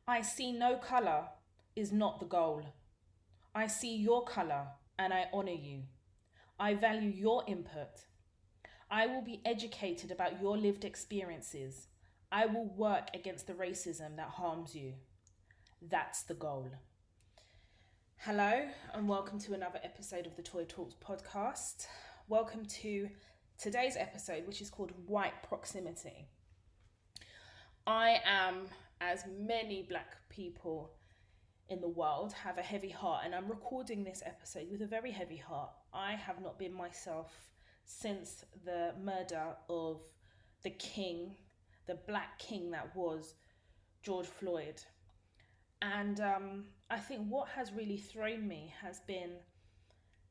I see no colour is not the goal. I see your colour and I honour you. I value your input. I will be educated about your lived experiences. I will work against the racism that harms you. That's the goal. Hello, and welcome to another episode of the Toy Talks podcast. Welcome to today's episode, which is called White Proximity. I am, as many Black people in the world, have a heavy heart, and I'm recording this episode with a very heavy heart. I have not been myself since the murder of the king, the Black king that was George Floyd. And I think what has really thrown me has been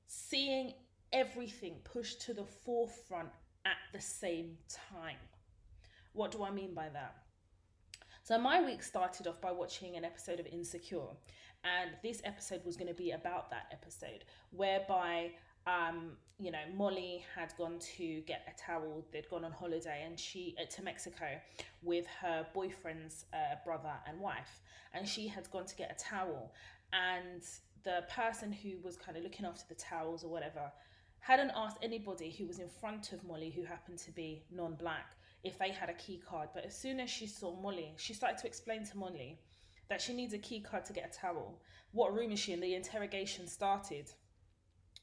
seeing everything pushed to the forefront at the same time. What do I mean by that? So my week started off by watching an episode of Insecure, and this episode was going to be about that episode, whereby Molly had gone to get a towel. They'd gone on holiday, and she to Mexico with her boyfriend's brother and wife, and she had gone to get a towel, and the person who was kind of looking after the towels or whatever hadn't asked anybody who was in front of Molly, who happened to be non-Black, if they had a key card. But as soon as she saw Molly, she started to explain to Molly that she needs a key card to get a towel. What room is she in? The interrogation started.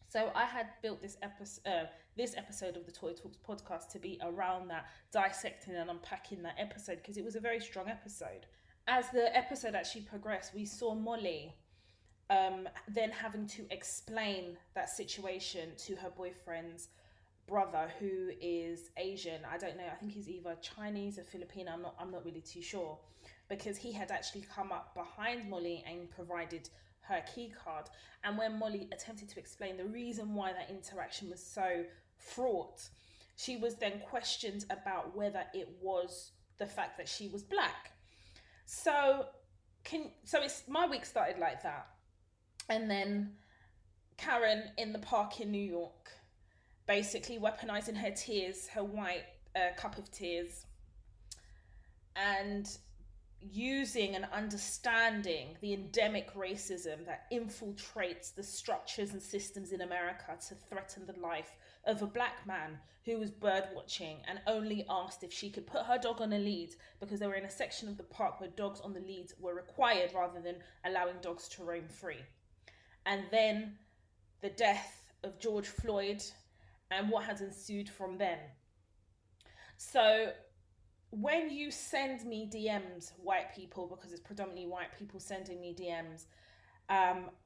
So I had built this episode of the Toy Talks podcast to be around that, dissecting and unpacking that episode, because it was a very strong episode. As the episode actually progressed, we saw Molly then having to explain that situation to her boyfriend's brother, who is Asian. I don't know, I think he's either Chinese or Filipino. I'm not really too sure, because he had actually come up behind Molly and provided her key card. And when Molly attempted to explain the reason why that interaction was so fraught, she was then questioned about whether it was the fact that she was Black. So it's my week started like that. And then Karen in the park in New York, basically weaponizing her tears, her white cup of tears, and using and understanding the endemic racism that infiltrates the structures and systems in America to threaten the life of a Black man who was bird watching and only asked if she could put her dog on a lead, because they were in a section of the park where dogs on the lead were required rather than allowing dogs to roam free. And then the death of George Floyd and what has ensued from then. So when you send me DMs, white people, because it's predominantly white people sending me DMs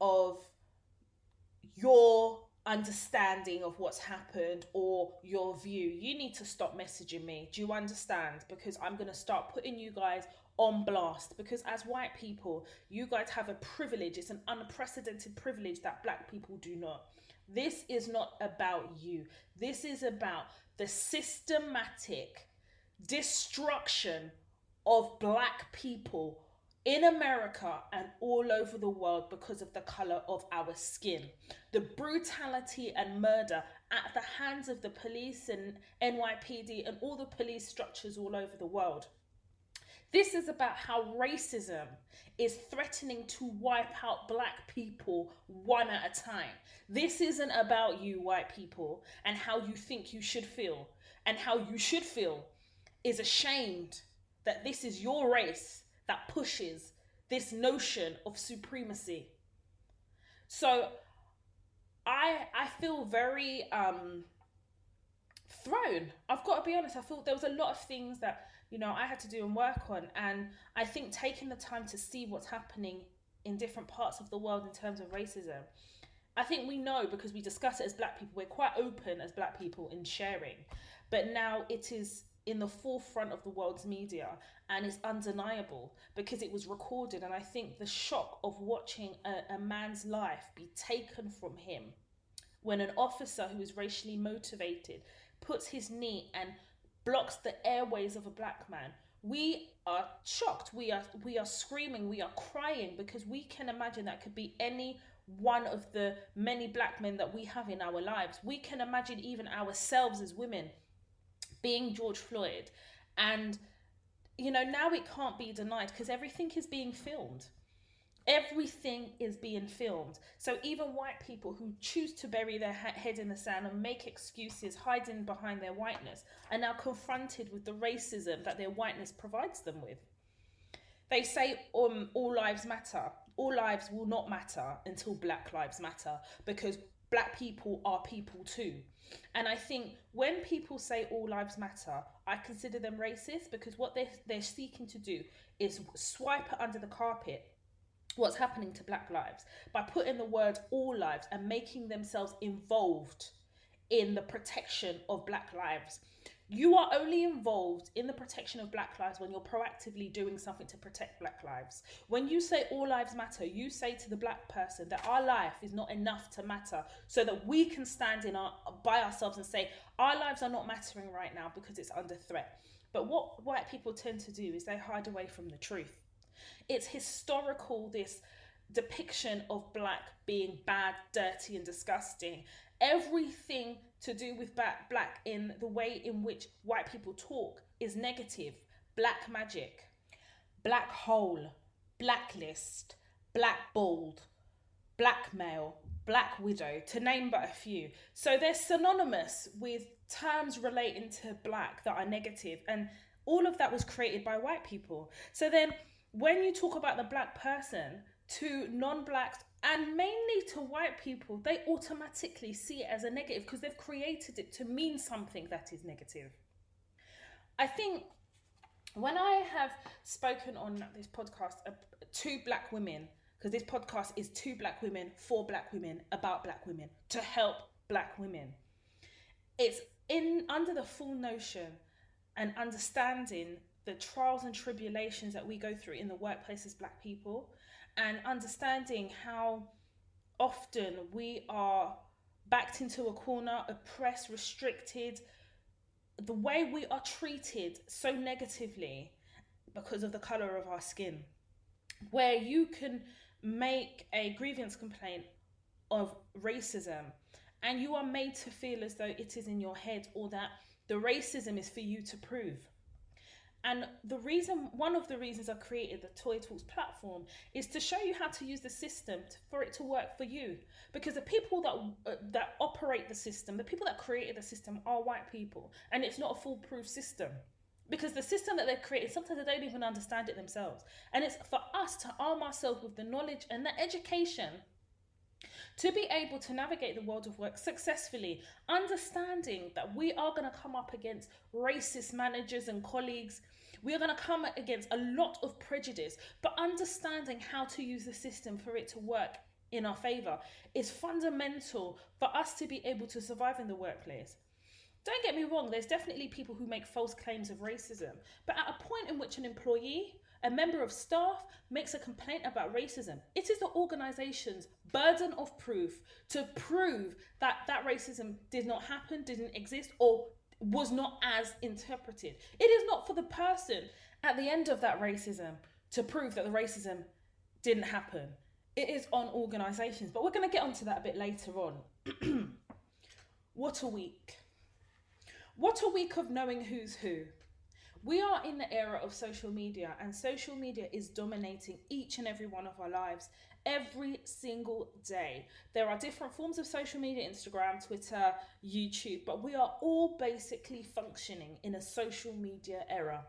of your understanding of what's happened or your view, you need to stop messaging me. Do you understand? Because I'm going to start putting you guys on blast, because as white people, you guys have a privilege. It's an unprecedented privilege that Black people do not. This is not about you. This is about the systematic destruction of Black people in America and all over the world because of the color of our skin. The brutality and murder at the hands of the police and NYPD and all the police structures all over the world. This is about how racism is threatening to wipe out Black people one at a time. This isn't about you, white people, and how you think you should feel. And how you should feel is ashamed that this is your race that pushes this notion of supremacy. So I feel very thrown. I've got to be honest. I feel there was a lot of things that I had to do and work on, and I think taking the time to see what's happening in different parts of the world in terms of racism, I think we know because we discuss it as Black people. We're quite open as Black people in sharing, but now it is in the forefront of the world's media, and it's undeniable because it was recorded. And I think the shock of watching a man's life be taken from him when an officer who is racially motivated puts his knee and blocks the airways of a Black man. We are shocked. We are screaming. We are crying, because we can imagine that could be any one of the many Black men that we have in our lives. We can imagine even ourselves as women being George Floyd and now it can't be denied because everything is being filmed. Everything is being filmed. So even white people who choose to bury their head in the sand and make excuses, hiding behind their whiteness, are now confronted with the racism that their whiteness provides them with. They say all lives matter. All lives will not matter until Black lives matter, because Black people are people too. And I think when people say all lives matter, I consider them racist, because what they're seeking to do is swipe it under the carpet what's happening to Black lives by putting the word all lives and making themselves involved in the protection of Black lives. You are only involved in the protection of Black lives when you're proactively doing something to protect Black lives. When you say all lives matter, you say to the Black person that our life is not enough to matter, so that we can stand by ourselves and say our lives are not mattering right now because it's under threat. But what white people tend to do is they hide away from the truth. It's historical, this depiction of Black being bad, dirty and disgusting. Everything to do with Black in the way in which white people talk is negative. Black magic, Black hole, blacklist, blackballed, blackmail, Black widow, to name but a few. So they're synonymous with terms relating to Black that are negative, and all of that was created by white people. So then when you talk about the Black person to non-Blacks and mainly to white people, they automatically see it as a negative because they've created it to mean something that is negative. I think when I have spoken on this podcast to Black women, because this podcast is to Black women, for Black women, about Black women, to help Black women, it's under the full notion and understanding the trials and tribulations that we go through in the workplace as Black people, and understanding how often we are backed into a corner, oppressed, restricted, the way we are treated so negatively because of the colour of our skin, where you can make a grievance complaint of racism and you are made to feel as though it is in your head, or that the racism is for you to prove. And one of the reasons I created the Toy Talks platform is to show you how to use the system for it to work for you. Because the people that operate the system, the people that created the system, are white people. And it's not a foolproof system. Because the system that they've created, sometimes they don't even understand it themselves. And it's for us to arm ourselves with the knowledge and the education to be able to navigate the world of work successfully, understanding that we are going to come up against racist managers and colleagues. We are going to come against a lot of prejudice, but understanding how to use the system for it to work in our favour is fundamental for us to be able to survive in the workplace. Don't get me wrong, there's definitely people who make false claims of racism, but at a point in which an employee, a member of staff, makes a complaint about racism, it is the organisation's burden of proof to prove that that racism did not happen, didn't exist, or was not as interpreted. It is not for the person at the end of that racism to prove that the racism didn't happen. It is on organisations, but we're going to get onto that a bit later on. What a week. What a week of knowing who's who. We are in the era of social media, and social media is dominating each and every one of our lives every single day. There are different forms of social media, Instagram, Twitter, YouTube, but we are all basically functioning in a social media era.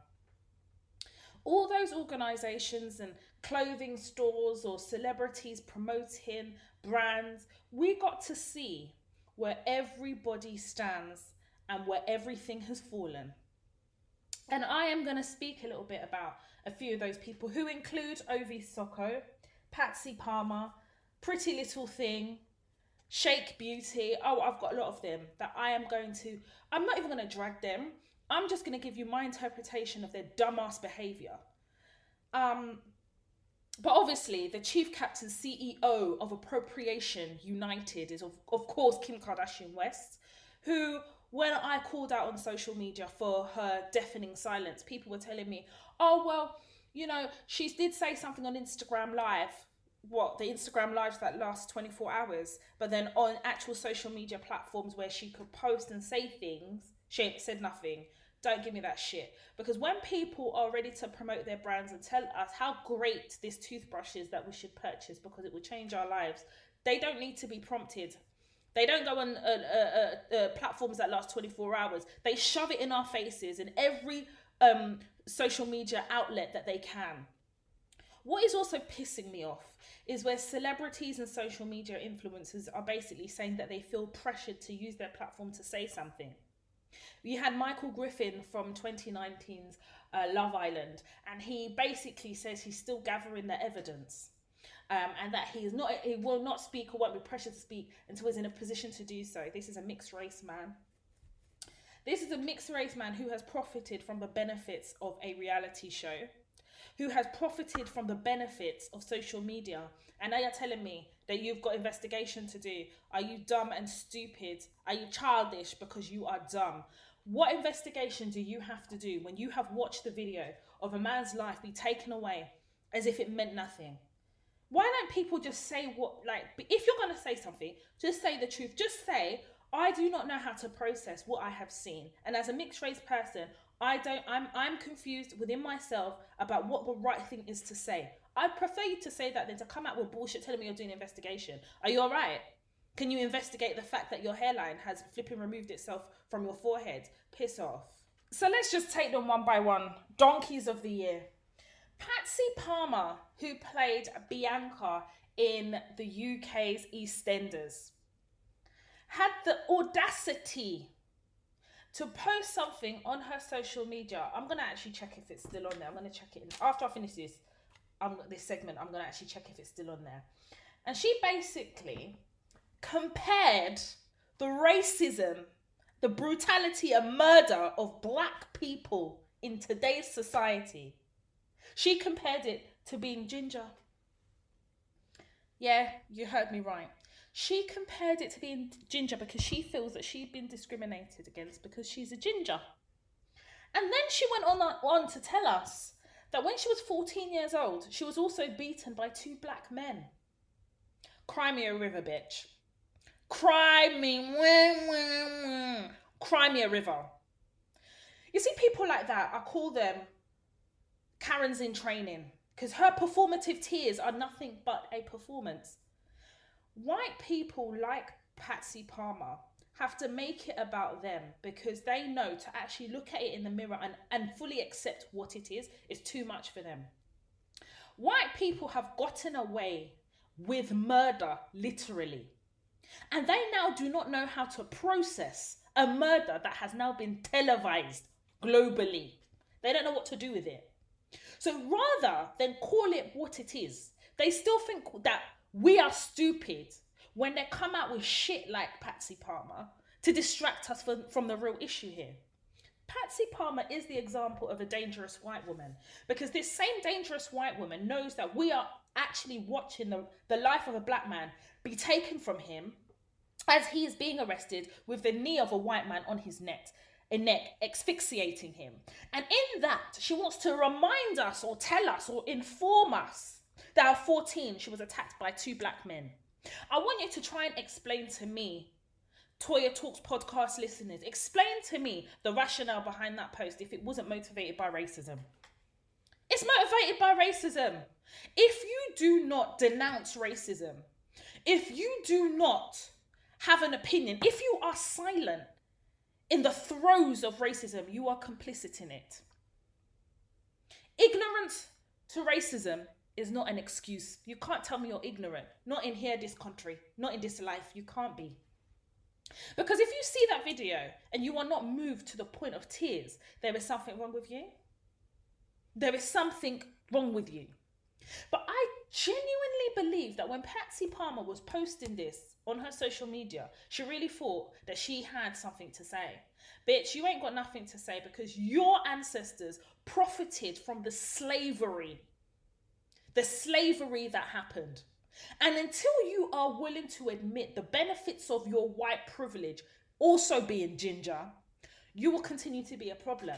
All those organisations and clothing stores or celebrities promoting brands, we got to see where everybody stands and where everything has fallen. And I am going to speak a little bit about a few of those people, who include Ovi Socko, Patsy Palmer, Pretty Little Thing, Shake Beauty. Oh, I've got a lot of them that I'm not even going to drag them. I'm just going to give you my interpretation of their dumbass behaviour. But obviously, the chief captain CEO of Appropriation United is, of course, Kim Kardashian West, who, when I called out on social media for her deafening silence, people were telling me, oh, well, she did say something on Instagram Live. What, the Instagram Lives that last 24 hours? But then on actual social media platforms where she could post and say things, she said nothing. Don't give me that shit. Because when people are ready to promote their brands and tell us how great this toothbrush is that we should purchase because it will change our lives, they don't need to be prompted. They don't go on platforms that last 24 hours. They shove it in our faces in every social media outlet that they can. What is also pissing me off is where celebrities and social media influencers are basically saying that they feel pressured to use their platform to say something. You had Michael Griffin from 2019's Love Island, and he basically says he's still gathering the evidence, and that he will not speak or won't be pressured to speak until he's in a position to do so. This is a mixed race man. This is a mixed race man who has profited from the benefits of a reality show, who has profited from the benefits of social media. And now you're telling me that you've got investigation to do. Are you dumb and stupid? Are you childish because you are dumb? What investigation do you have to do when you have watched the video of a man's life be taken away as if it meant nothing? Why don't people just say if you're going to say something, just say the truth. Just say, I do not know how to process what I have seen. And as a mixed race person, I'm confused within myself about what the right thing is to say. I'd prefer you to say that than to come out with bullshit telling me you're doing an investigation. Are you all right? Can you investigate the fact that your hairline has flipping removed itself from your forehead? Piss off. So let's just take them one by one. Donkeys of the year. Patsy Palmer, who played Bianca in the UK's EastEnders, had the audacity to post something on her social media. I'm going to actually check if it's still on there. I'm going to check it after I finish this segment. I'm going to actually check if it's still on there. And she basically compared the racism, the brutality and murder of black people in today's society. She compared it to being ginger. Yeah, you heard me right. She compared it to being ginger because she feels that she'd been discriminated against because she's a ginger. And then she went on to tell us that when she was 14 years old, she was also beaten by 2 black men. Cry me a river, bitch. Cry me. Cry me a river. You see, people like that, I call them Karens in training, because her performative tears are nothing but a performance. White people like Patsy Palmer have to make it about them because they know to actually look at it in the mirror and fully accept what it is too much for them. White people have gotten away with murder, literally. And they now do not know how to process a murder that has now been televised globally. They don't know what to do with it. So rather than call it what it is, they still think that we are stupid when they come out with shit like Patsy Palmer to distract us from the real issue here. Patsy Palmer is the example of a dangerous white woman, because this same dangerous white woman knows that we are actually watching the life of a black man be taken from him as he is being arrested with the knee of a white man on his neck, asphyxiating him. And in that, she wants to remind us or tell us or inform us that at 14, she was attacked by 2 black men. I want you to try and explain to me, Toya Talks podcast listeners, explain to me the rationale behind that post if it wasn't motivated by racism. It's motivated by racism. If you do not denounce racism, if you do not have an opinion, if you are silent in the throes of racism, you are complicit in it. Ignorance to racism is not an excuse. You can't tell me you're ignorant. Not in here, this country. Not in this life. You can't be. Because if you see that video and you are not moved to the point of tears, there is something wrong with you. There is something wrong with you. But I genuinely believe that when Patsy Palmer was posting this on her social media, she really thought that she had something to say. Bitch, you ain't got nothing to say because your ancestors profited from the slavery that happened. And until you are willing to admit the benefits of your white privilege also being ginger, you will continue to be a problem.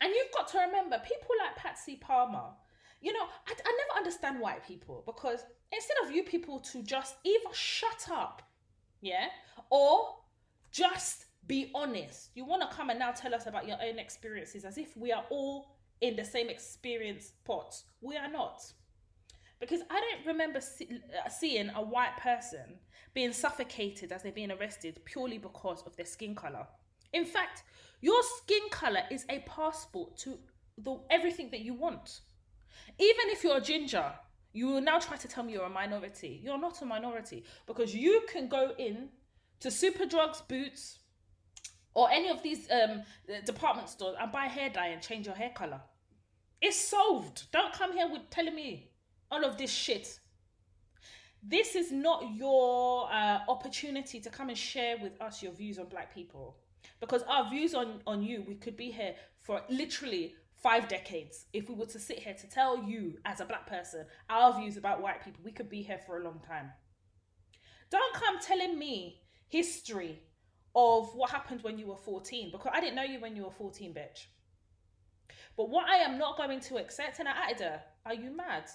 And you've got to remember, people like Patsy Palmer, you know, I never understand white people, because instead of you people to just either shut up, yeah, or just Be honest. You want to come and now tell us about your own experiences as if we are all in the same experience pot. We are not. Because I don't remember seeing a white person being suffocated as they're being arrested purely because of their skin color. In fact, your skin color is a passport to everything that you want. Even if you're a ginger, you will now try to tell me you're a minority. You're not a minority because you can go in to Superdrugs, Boots, or any of these department stores and buy hair dye and change your hair color. It's solved. Don't come here with telling me all of this shit. This is not your opportunity to come and share with us your views on black people. Because our views on you, we could be here for literally 5 decades. If we were to sit here to tell you as a black person our views about white people, we could be here for a long time. Don't come telling me history of what happened when you were 14, because I didn't know you when you were 14, bitch. But what I am not going to accept, and I added her, are you mad?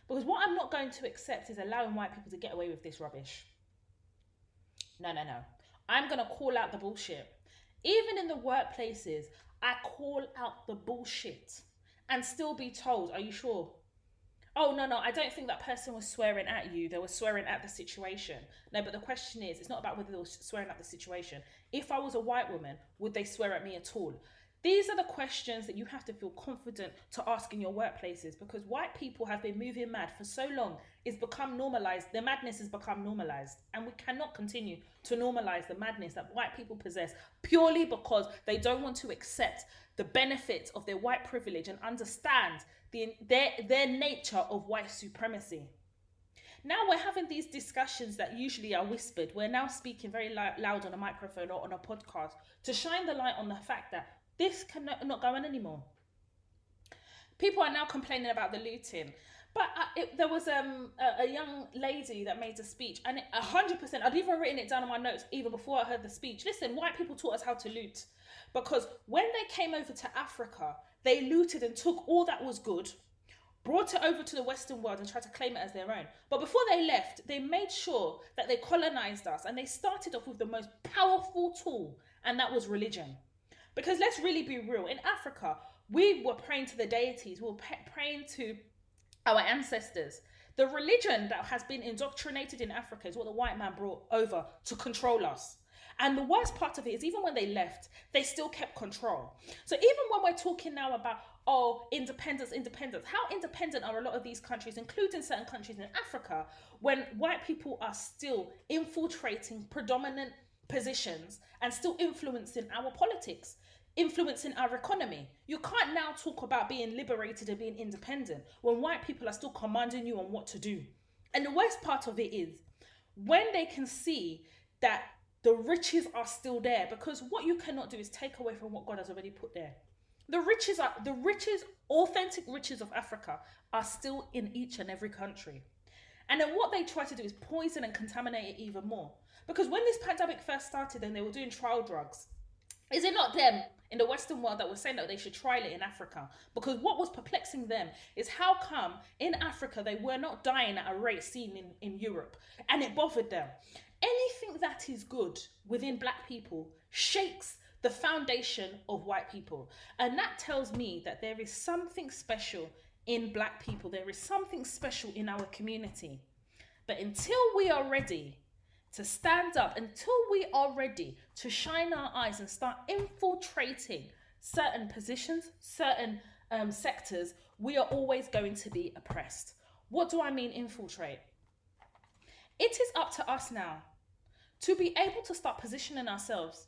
Because what I'm not going to accept is allowing white people to get away with this rubbish. No. I'm going to call out the bullshit. Even in the workplaces, I call out the bullshit and still be told, are you sure? Oh, no, I don't think that person was swearing at you. They were swearing at the situation. No, but the question is, it's not about whether they were swearing at the situation. If I was a white woman, would they swear at me at all? These are the questions that you have to feel confident to ask in your workplaces, because white people have been moving mad for so long. It's become normalized. Their madness has become normalized. And we cannot continue to normalize the madness that white people possess purely because they don't want to accept the benefits of their white privilege and understand their nature of white supremacy. Now we're having these discussions that usually are whispered. We're now speaking very loud on a microphone or on a podcast to shine the light on the fact that this cannot go on anymore. People are now complaining about the looting. But there was a young lady that made a speech, and 100%, I'd even written it down on my notes even before I heard the speech. Listen, white people taught us how to loot. Because when they came over to Africa, they looted and took all that was good, brought it over to the Western world and tried to claim it as their own. But before they left, they made sure that they colonized us, and they started off with the most powerful tool, and that was religion. Because let's really be real, in Africa, we were praying to the deities, we were praying to our ancestors. The religion that has been indoctrinated in Africa is what the white man brought over to control us. And the worst part of it is even when they left, they still kept control. So even when we're talking now about, independence, how independent are a lot of these countries, including certain countries in Africa, when white people are still infiltrating predominant positions and still influencing our politics, influencing our economy? You can't now talk about being liberated and being independent when white people are still commanding you on what to do. And the worst part of it is when they can see that the riches are still there, because what you cannot do is take away from what God has already put there. The riches, authentic riches of Africa are still in each and every country. And then what they try to do is poison and contaminate it even more. Because when this pandemic first started and they were doing trial drugs, is it not them in the Western world that were saying that they should trial it in Africa? Because what was perplexing them is how come in Africa they were not dying at a rate seen in Europe, and it bothered them. Anything that is good within black people shakes the foundation of white people. And that tells me that there is something special in black people. There is something special in our community. But until we are ready to stand up, until we are ready to shine our eyes and start infiltrating certain positions, certain sectors, we are always going to be oppressed. What do I mean infiltrate? It is up to us now to be able to start positioning ourselves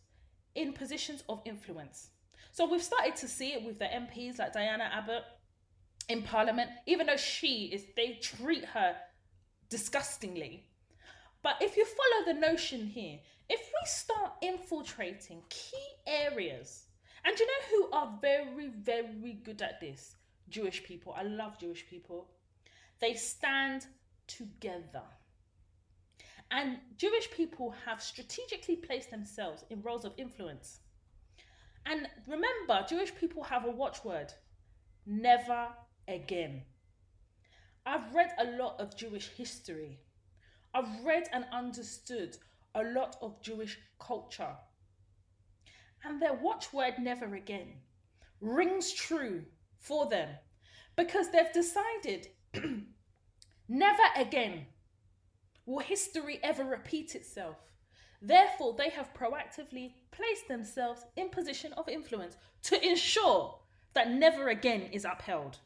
in positions of influence. So we've started to see it with the MPs like Diana Abbott in Parliament, even though they treat her disgustingly. But if you follow the notion here, if we start infiltrating key areas, and you know who are very, very good at this? Jewish people. I love Jewish people. They stand together. And Jewish people have strategically placed themselves in roles of influence. And remember, Jewish people have a watchword: never again. I've read a lot of Jewish history. I've read and understood a lot of Jewish culture. And their watchword, never again, rings true for them because they've decided never again will history ever repeat itself. Therefore, they have proactively placed themselves in position of influence to ensure that never again is upheld.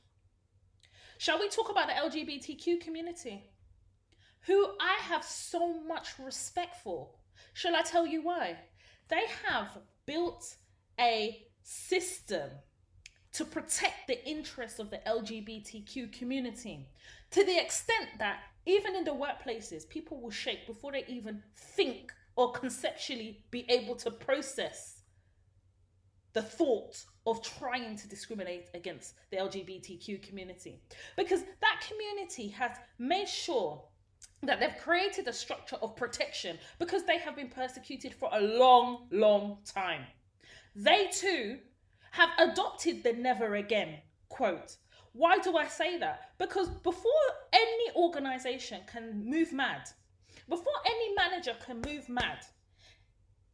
Shall we talk about the LGBTQ community, who I have so much respect for? Shall I tell you why? They have built a system to protect the interests of the LGBTQ community to the extent that even in the workplaces, people will shake before they even think or conceptually be able to process the thought of trying to discriminate against the LGBTQ community. Because that community has made sure that they've created a structure of protection because they have been persecuted for a long, long time. They too have adopted the never again quote. Why do I say that? Because before any organization can move mad, before any manager can move mad,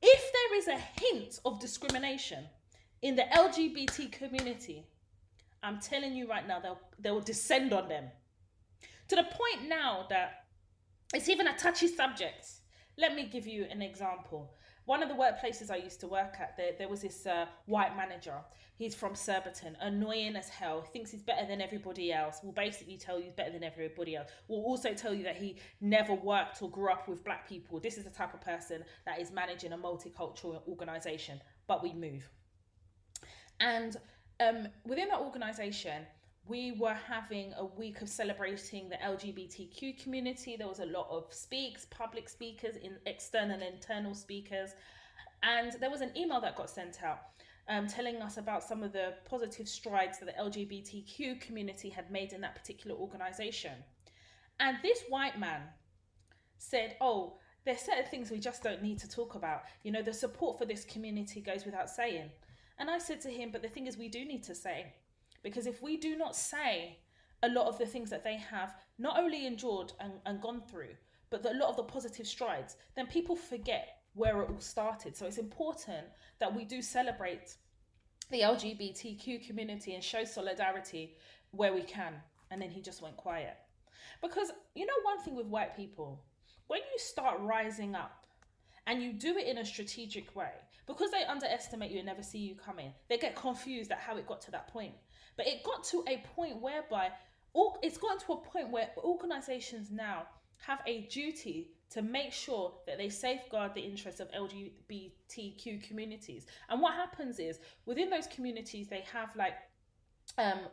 if there is a hint of discrimination in the LGBT community, I'm telling you right now, they will descend on them. To the point now that it's even a touchy subject. Let me give you an example. One of the workplaces I used to work at, there was this white manager. He's from Surbiton, annoying as hell, thinks he's better than everybody else, will basically tell you he's better than everybody else, will also tell you that he never worked or grew up with black people. This is the type of person that is managing a multicultural organisation, but we move. And within that organisation, we were having a week of celebrating the LGBTQ community. There was a lot of public speakers, external and internal speakers. And there was an email that got sent out telling us about some of the positive strides that the LGBTQ community had made in that particular organisation. And this white man said, oh, there's certain things we just don't need to talk about. You know, the support for this community goes without saying. And I said to him, but the thing is, we do need to say. Because if we do not say a lot of the things that they have not only endured and gone through, but a lot of the positive strides, then people forget where it all started. So it's important that we do celebrate the LGBTQ community and show solidarity where we can. And then he just went quiet. Because you know one thing with white people, when you start rising up and you do it in a strategic way, because they underestimate you and never see you coming, they get confused at how it got to that point. But it got to a point whereby it's gotten to a point where organizations now have a duty to make sure that they safeguard the interests of LGBTQ communities. And what happens is within those communities, they have like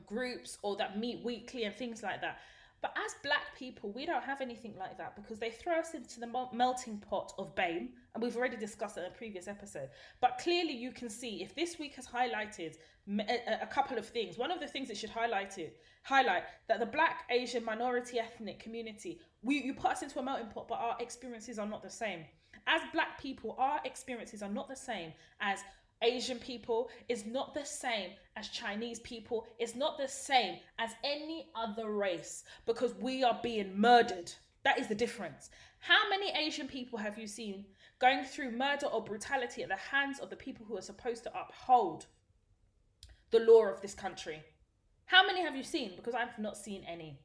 groups or that meet weekly and things like that. But as black people, we don't have anything like that because they throw us into the melting pot of BAME, and we've already discussed that in a previous episode. But clearly you can see, if this week has highlighted a couple of things, one of the things it should highlight that the black, Asian, minority ethnic community, you put us into a melting pot, but our experiences are not the same. As black people, our experiences are not the same as Asian people, is not the same as Chinese people, is not the same as any other race, because we are being murdered. That is the difference. How many Asian people have you seen going through murder or brutality at the hands of the people who are supposed to uphold the law of this country? How many have you seen? Because I've not seen any.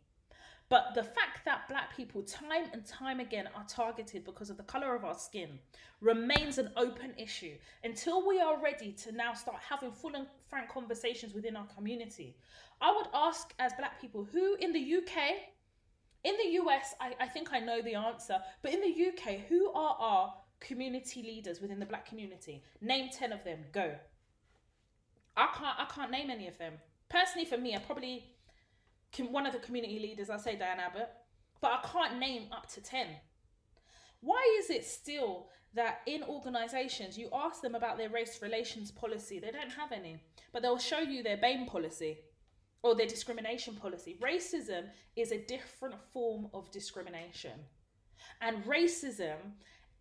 But the fact that black people time and time again are targeted because of the colour of our skin remains an open issue until we are ready to now start having full and frank conversations within our community. I would ask, as black people, who in the UK, in the US, I think I know the answer, but in the UK, who are our community leaders within the black community? Name 10 of them, go. I can't name any of them. Personally, for me, I probably... one of the community leaders, I'll say Diane Abbott, but I can't name up to 10. Why is it still that in organisations, you ask them about their race relations policy, they don't have any, but they'll show you their BAME policy or their discrimination policy. Racism is a different form of discrimination. And racism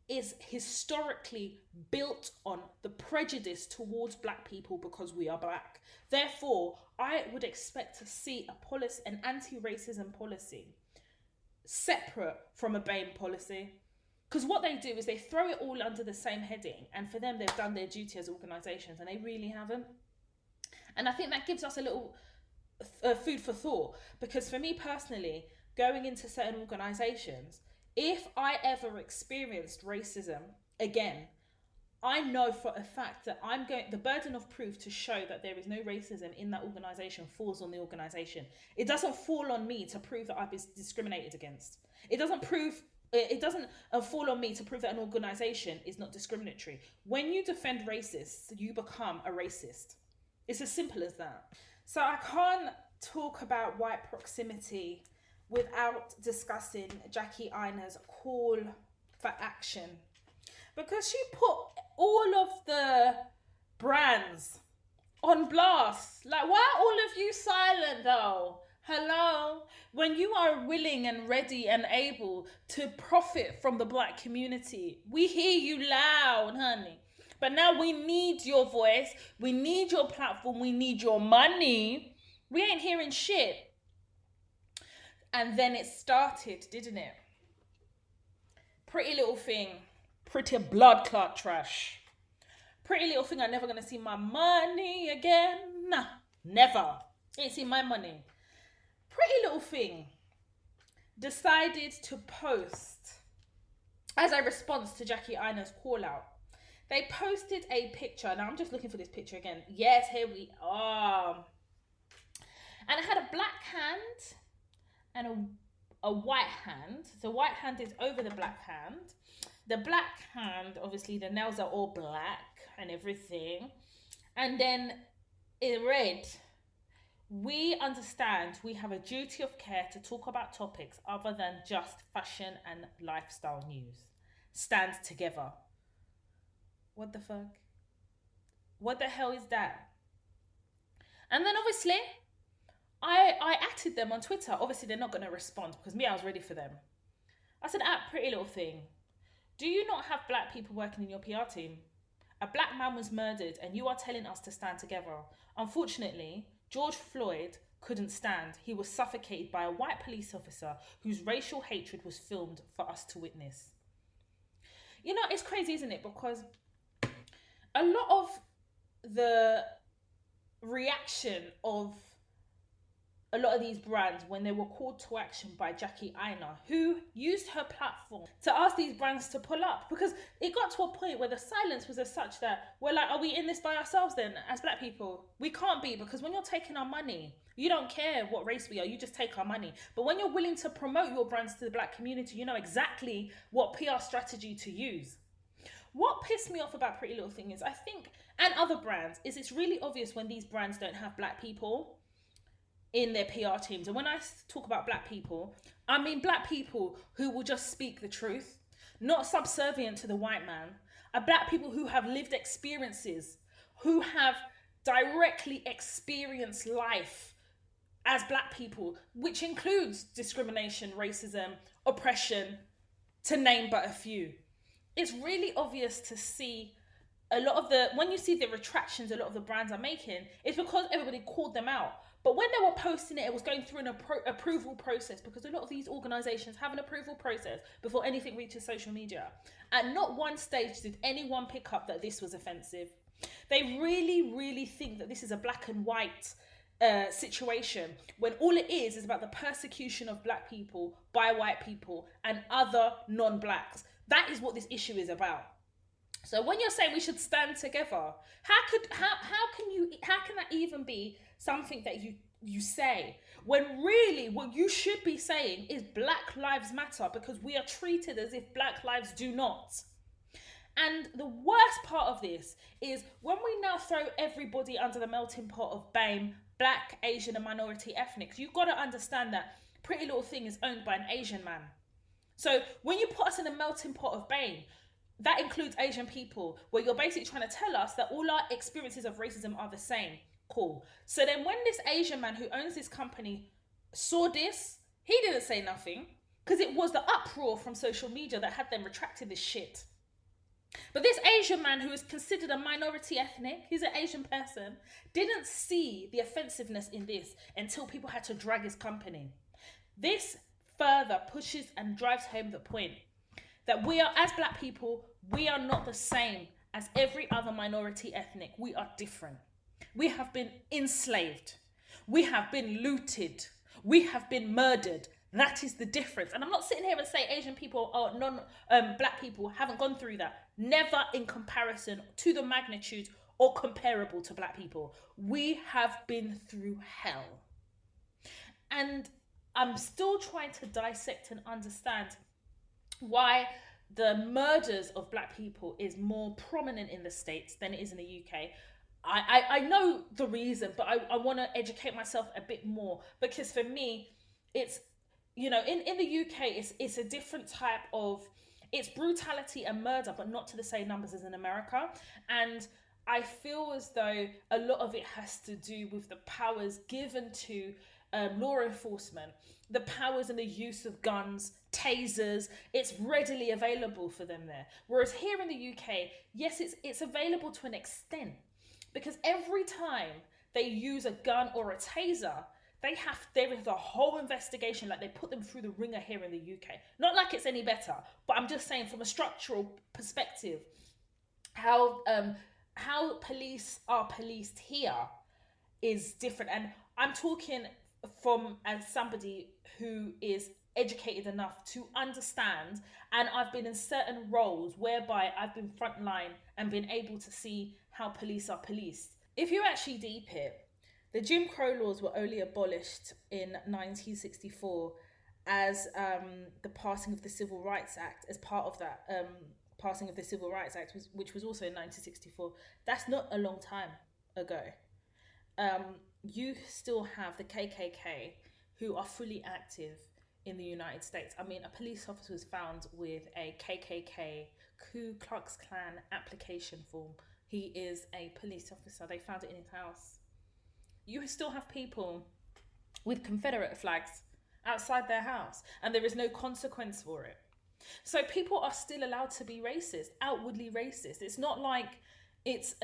is historically built on the prejudice towards black people because we are black. Therefore, I would expect to see a policy, an anti-racism policy, separate from a BAME policy. Because what they do is they throw it all under the same heading, and for them, they've done their duty as organisations, and they really haven't. And I think that gives us a little food for thought, because for me personally, going into certain organisations, if I ever experienced racism again, I know for a fact that the burden of proof to show that there is no racism in that organisation falls on the organisation. It doesn't fall on me to prove that I've been discriminated against. It doesn't fall on me to prove that an organisation is not discriminatory. When you defend racists, you become a racist. It's as simple as that. So I can't talk about white proximity without discussing Jackie Aina's call for action, because she put all of the brands on blast. Like, why are all of you silent though? Hello? When you are willing and ready and able to profit from the black community, we hear you loud, honey. But now we need your voice, we need your platform, we need your money. We ain't hearing shit. And then it started, didn't it? Pretty little thing. Pretty blood clot trash. Pretty little thing, I'm never going to see my money again. Nah, never. Ain't see my money. Pretty little thing decided to post, as a response to Jackie Aina's call out, they posted a picture. Now I'm just looking for this picture again. Yes, here we are. And it had a black hand and a white hand. The white hand is over the black hand. The black hand, obviously the nails are all black and everything. And then it read, "We understand we have a duty of care to talk about topics other than just fashion and lifestyle news. Stand together." What the fuck? What the hell is that? And then obviously, I atted them on Twitter. Obviously, they're not going to respond because I was ready for them. I said, "Pretty little thing. Do you not have black people working in your PR team? A black man was murdered and you are telling us to stand together. Unfortunately, George Floyd couldn't stand. He was suffocated by a white police officer whose racial hatred was filmed for us to witness." You know, it's crazy, isn't it? Because a lot of the reaction of a lot of these brands when they were called to action by Jackie Aina, who used her platform to ask these brands to pull up, because it got to a point where the silence was as such that we're like, are we in this by ourselves then as black people? We can't be, because when you're taking our money, you don't care what race we are, you just take our money. But when you're willing to promote your brands to the black community, you know exactly what PR strategy to use. What pissed me off about Pretty Little Thing is, I think, and other brands, is it's really obvious when these brands don't have black people in their PR teams. And when I talk about black people, I mean black people who will just speak the truth, not subservient to the white man. Black people who have lived experiences, who have directly experienced life as black people, which includes discrimination, racism, oppression, to name but a few. It's really obvious to see a lot of when you see the retractions a lot of the brands are making, it's because everybody called them out. But when they were posting it, it was going through an approval process, because a lot of these organisations have an approval process before anything reaches social media. At not one stage did anyone pick up that this was offensive. They really, really think that this is a black and white situation, when all it is about the persecution of black people by white people and other non-blacks. That is what this issue is about. So when you're saying we should stand together, how can that even be something that you say, when really what you should be saying is Black Lives Matter, because we are treated as if Black lives do not. And the worst part of this is when we now throw everybody under the melting pot of BAME, Black, Asian and minority ethnics, you've got to understand that Pretty Little Thing is owned by an Asian man. So when you put us in a melting pot of BAME, that includes Asian people, where you're basically trying to tell us that all our experiences of racism are the same. Cool. So then when this Asian man who owns this company saw this, he didn't say nothing, because it was the uproar from social media that had them retracting this shit. But this Asian man, who is considered a minority ethnic, he's an Asian person, didn't see the offensiveness in this until people had to drag his company. This further pushes and drives home the point that we are, as black people, we are not the same as every other minority ethnic. We are different. We have been enslaved. We have been looted. We have been murdered. That is the difference. And I'm not sitting here and saying Asian people or black people haven't gone through that. Never in comparison to the magnitude or comparable to black people. We have been through hell. And I'm still trying to dissect and understand why the murders of black people is more prominent in the States than it is in the UK. I know the reason, but I want to educate myself a bit more, because for me, it's, you know, in the UK, it's a different type of, it's brutality and murder, but not to the same numbers as in America. And I feel as though a lot of it has to do with the powers given to law enforcement, the powers and the use of guns, tasers. It's readily available for them there. Whereas here in the UK, yes, it's available to an extent, because every time they use a gun or a taser, there is a whole investigation, like they put them through the ringer here in the UK. Not like it's any better, but I'm just saying from a structural perspective, how police are policed here is different. And I'm talking from as somebody who is educated enough to understand, and I've been in certain roles whereby I've been frontline and been able to see how police are policed. If you actually deep it, the Jim Crow laws were only abolished in 1964 as the passing of the Civil Rights Act, as part of that passing of the Civil Rights Act, which was also in 1964. That's not a long time ago. You still have the KKK who are fully active in the United States. I mean, a police officer was found with a KKK Ku Klux Klan application form. He is a police officer. They found it in his house. You still have people with Confederate flags outside their house, and there is no consequence for it. So people are still allowed to be racist, outwardly racist. It's not like it's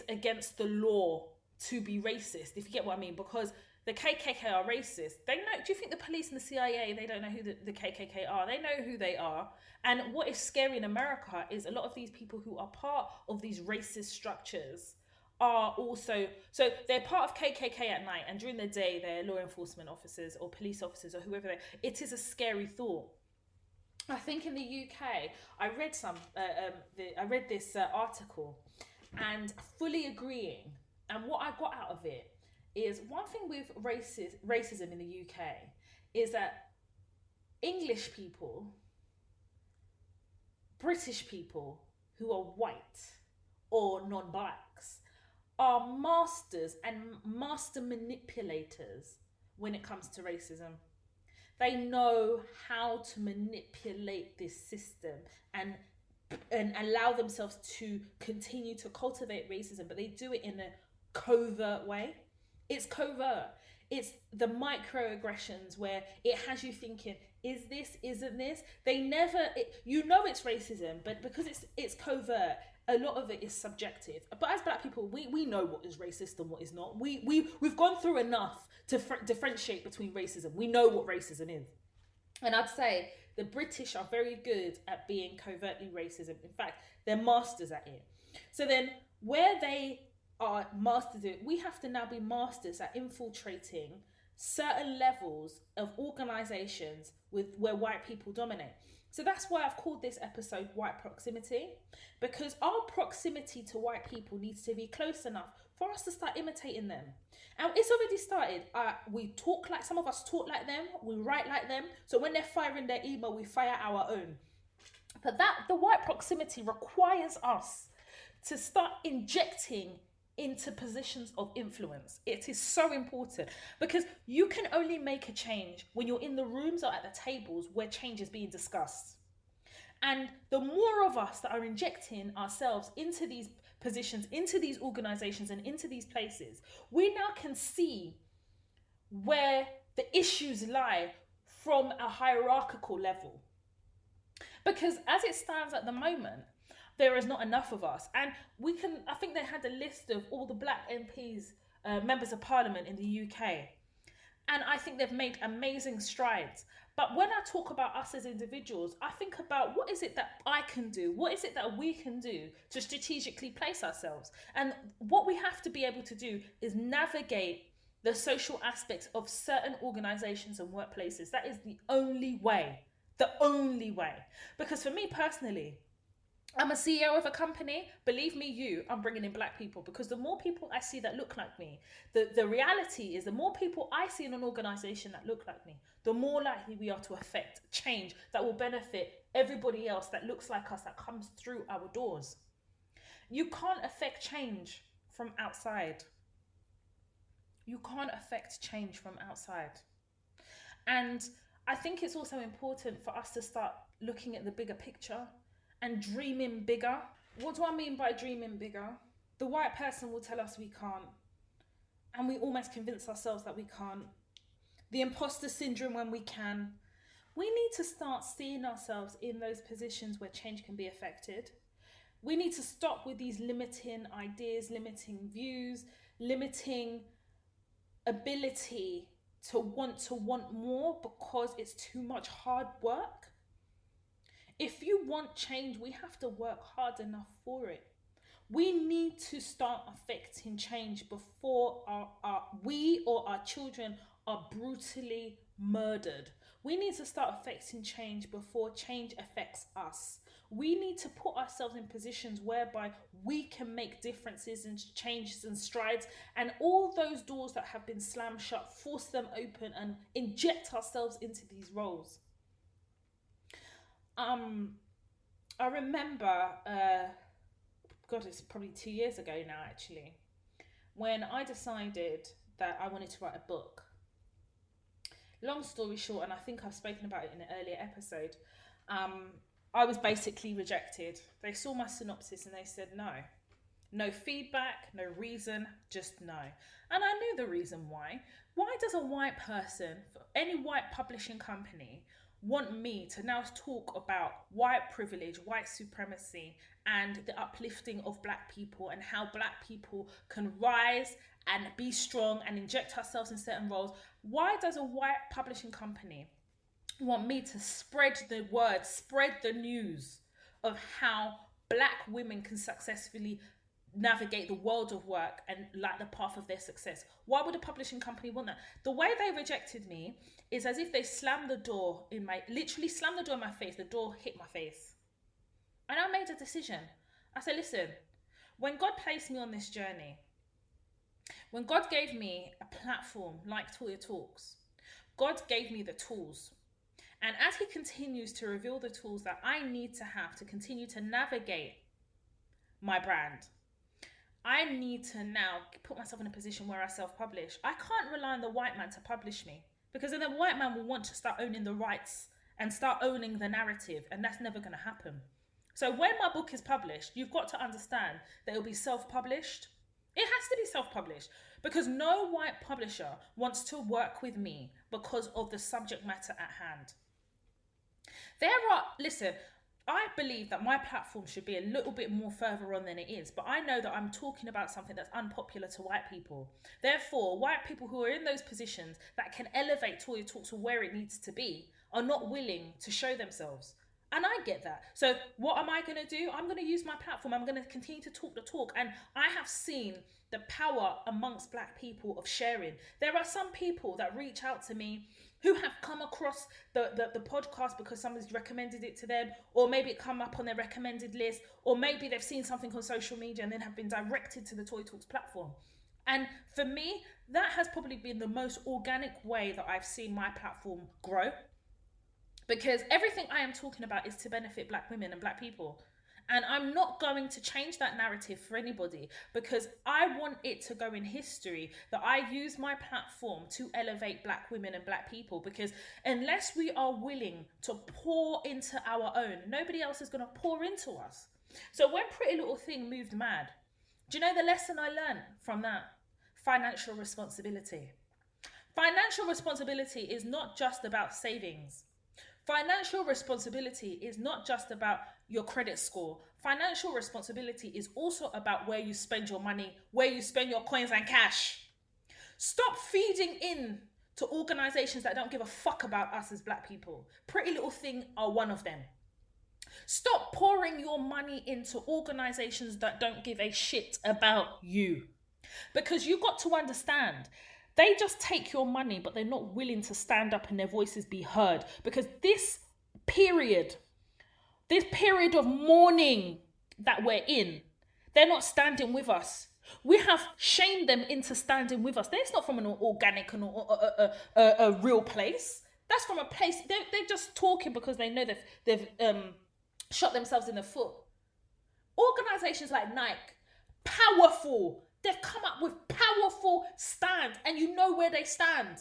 against the law to be racist, if you get what I mean, because the KKK are racist. They know. Do you think the police and the CIA, they don't know who the KKK are? They know who they are. And what is scary in America is a lot of these people who are part of these racist structures are also, so they're part of KKK at night, and during the day they're law enforcement officers or police officers or whoever they are. It is a scary thought. I think in the UK, I read this article, and fully agreeing. And what I got out of it is, one thing with racism in the UK is that English people, British people who are white or non-blacks, are masters and master manipulators when it comes to racism. They know how to manipulate this system and allow themselves to continue to cultivate racism, but they do it in a covert way. It's covert. It's the microaggressions where it has you thinking, is this, isn't this? They never, you know it's racism, but because it's covert, a lot of it is subjective. But as black people, we know what is racist and what is not. We've gone through enough to differentiate between racism. We know what racism is. And I'd say the British are very good at being covertly racism. In fact, they're masters at it. So then where they are masters at it, we have to now be masters at infiltrating certain levels of organizations where white people dominate. So that's why I've called this episode White Proximity, because our proximity to white people needs to be close enough for us to start imitating them. And it's already started. Some of us talk like them, we write like them. So when they're firing their email, we fire our own. But the white proximity requires us to start injecting into positions of influence. It is so important, because you can only make a change when you're in the rooms or at the tables where change is being discussed. And the more of us that are injecting ourselves into these positions, into these organizations and into these places, we now can see where the issues lie from a hierarchical level. Because as it stands at the moment, there is not enough of us. And I think they had a list of all the black MPs, members of parliament in the UK. And I think they've made amazing strides. But when I talk about us as individuals, I think about what is it that I can do? What is it that we can do to strategically place ourselves? And what we have to be able to do is navigate the social aspects of certain organizations and workplaces. That is the only way. The only way. Because for me personally, I'm a CEO of a company. Believe me, I'm bringing in black people, because the more people I see that look like me, the reality is the more people I see in an organization that look like me, the more likely we are to affect change that will benefit everybody else that looks like us, that comes through our doors. You can't affect change from outside. You can't affect change from outside. And I think it's also important for us to start looking at the bigger picture and dreaming bigger. What do I mean by dreaming bigger? The white person will tell us we can't, and we almost convince ourselves that we can't. The imposter syndrome when we can. We need to start seeing ourselves in those positions where change can be affected. We need to stop with these limiting ideas, limiting views, limiting ability to want more because it's too much hard work. If you want change, we have to work hard enough for it. We need to start affecting change before we or our children are brutally murdered. We need to start affecting change before change affects us. We need to put ourselves in positions whereby we can make differences and changes and strides, and all those doors that have been slammed shut, force them open and inject ourselves into these roles. I remember, God, it's probably 2 years ago now actually, when I decided that I wanted to write a book. Long story short, and I think I've spoken about it in an earlier episode, I was basically rejected. They saw my synopsis and they said no. No feedback, no reason, just no. And I knew the reason why. Why does a white person, any white publishing company, want me to now talk about white privilege, white supremacy, and the uplifting of black people and how black people can rise and be strong and inject ourselves in certain roles? Why does a white publishing company want me to spread the word, spread the news of how black women can successfully navigate the world of work and light the path of their success? Why would a publishing company want that? The way they rejected me is as if they slammed the door in my, literally slammed the door in my face. The door hit my face. And I made a decision. I said, listen, when God placed me on this journey, when God gave me a platform like Toya Talks, God gave me the tools. And as he continues to reveal the tools that I need to have to continue to navigate my brand, I need to now put myself in a position where I self-publish. I can't rely on the white man to publish me, because then the white man will want to start owning the rights and start owning the narrative, and that's never going to happen. So when my book is published, you've got to understand that it'll be self-published. It has to be self-published, because no white publisher wants to work with me because of the subject matter at hand. Listen, I believe that my platform should be a little bit more further on than it is, but I know that I'm talking about something that's unpopular to white people. Therefore, white people who are in those positions that can elevate Toya Talks to where it needs to be are not willing to show themselves. And I get that. So what am I going to do? I'm going to use my platform. I'm going to continue to talk the talk. And I have seen the power amongst black people of sharing. There are some people that reach out to me who have come across the podcast because somebody's recommended it to them, or maybe it come up on their recommended list, or maybe they've seen something on social media and then have been directed to the Toya Talks platform. And for me, that has probably been the most organic way that I've seen my platform grow, because everything I am talking about is to benefit black women and black people. And I'm not going to change that narrative for anybody, because I want it to go in history that I use my platform to elevate black women and black people. Because unless we are willing to pour into our own, nobody else is going to pour into us. So when Pretty Little Thing moved mad, do you know the lesson I learned from that? Financial responsibility. Financial responsibility is not just about savings. Financial responsibility is not just about your credit score. Financial responsibility is also about where you spend your money, where you spend your coins and cash. Stop feeding in to organizations that don't give a fuck about us as black people. Pretty Little Thing are one of them. Stop pouring your money into organizations that don't give a shit about you. Because you got to understand, they just take your money, but they're not willing to stand up and their voices be heard. Because this period of mourning that we're in, they're not standing with us. We have shamed them into standing with us. That's not from an organic and a real place. That's from a place, they're just talking because they know they've shot themselves in the foot. Organizations like Nike, powerful. They've come up with powerful stand, and you know where they stand.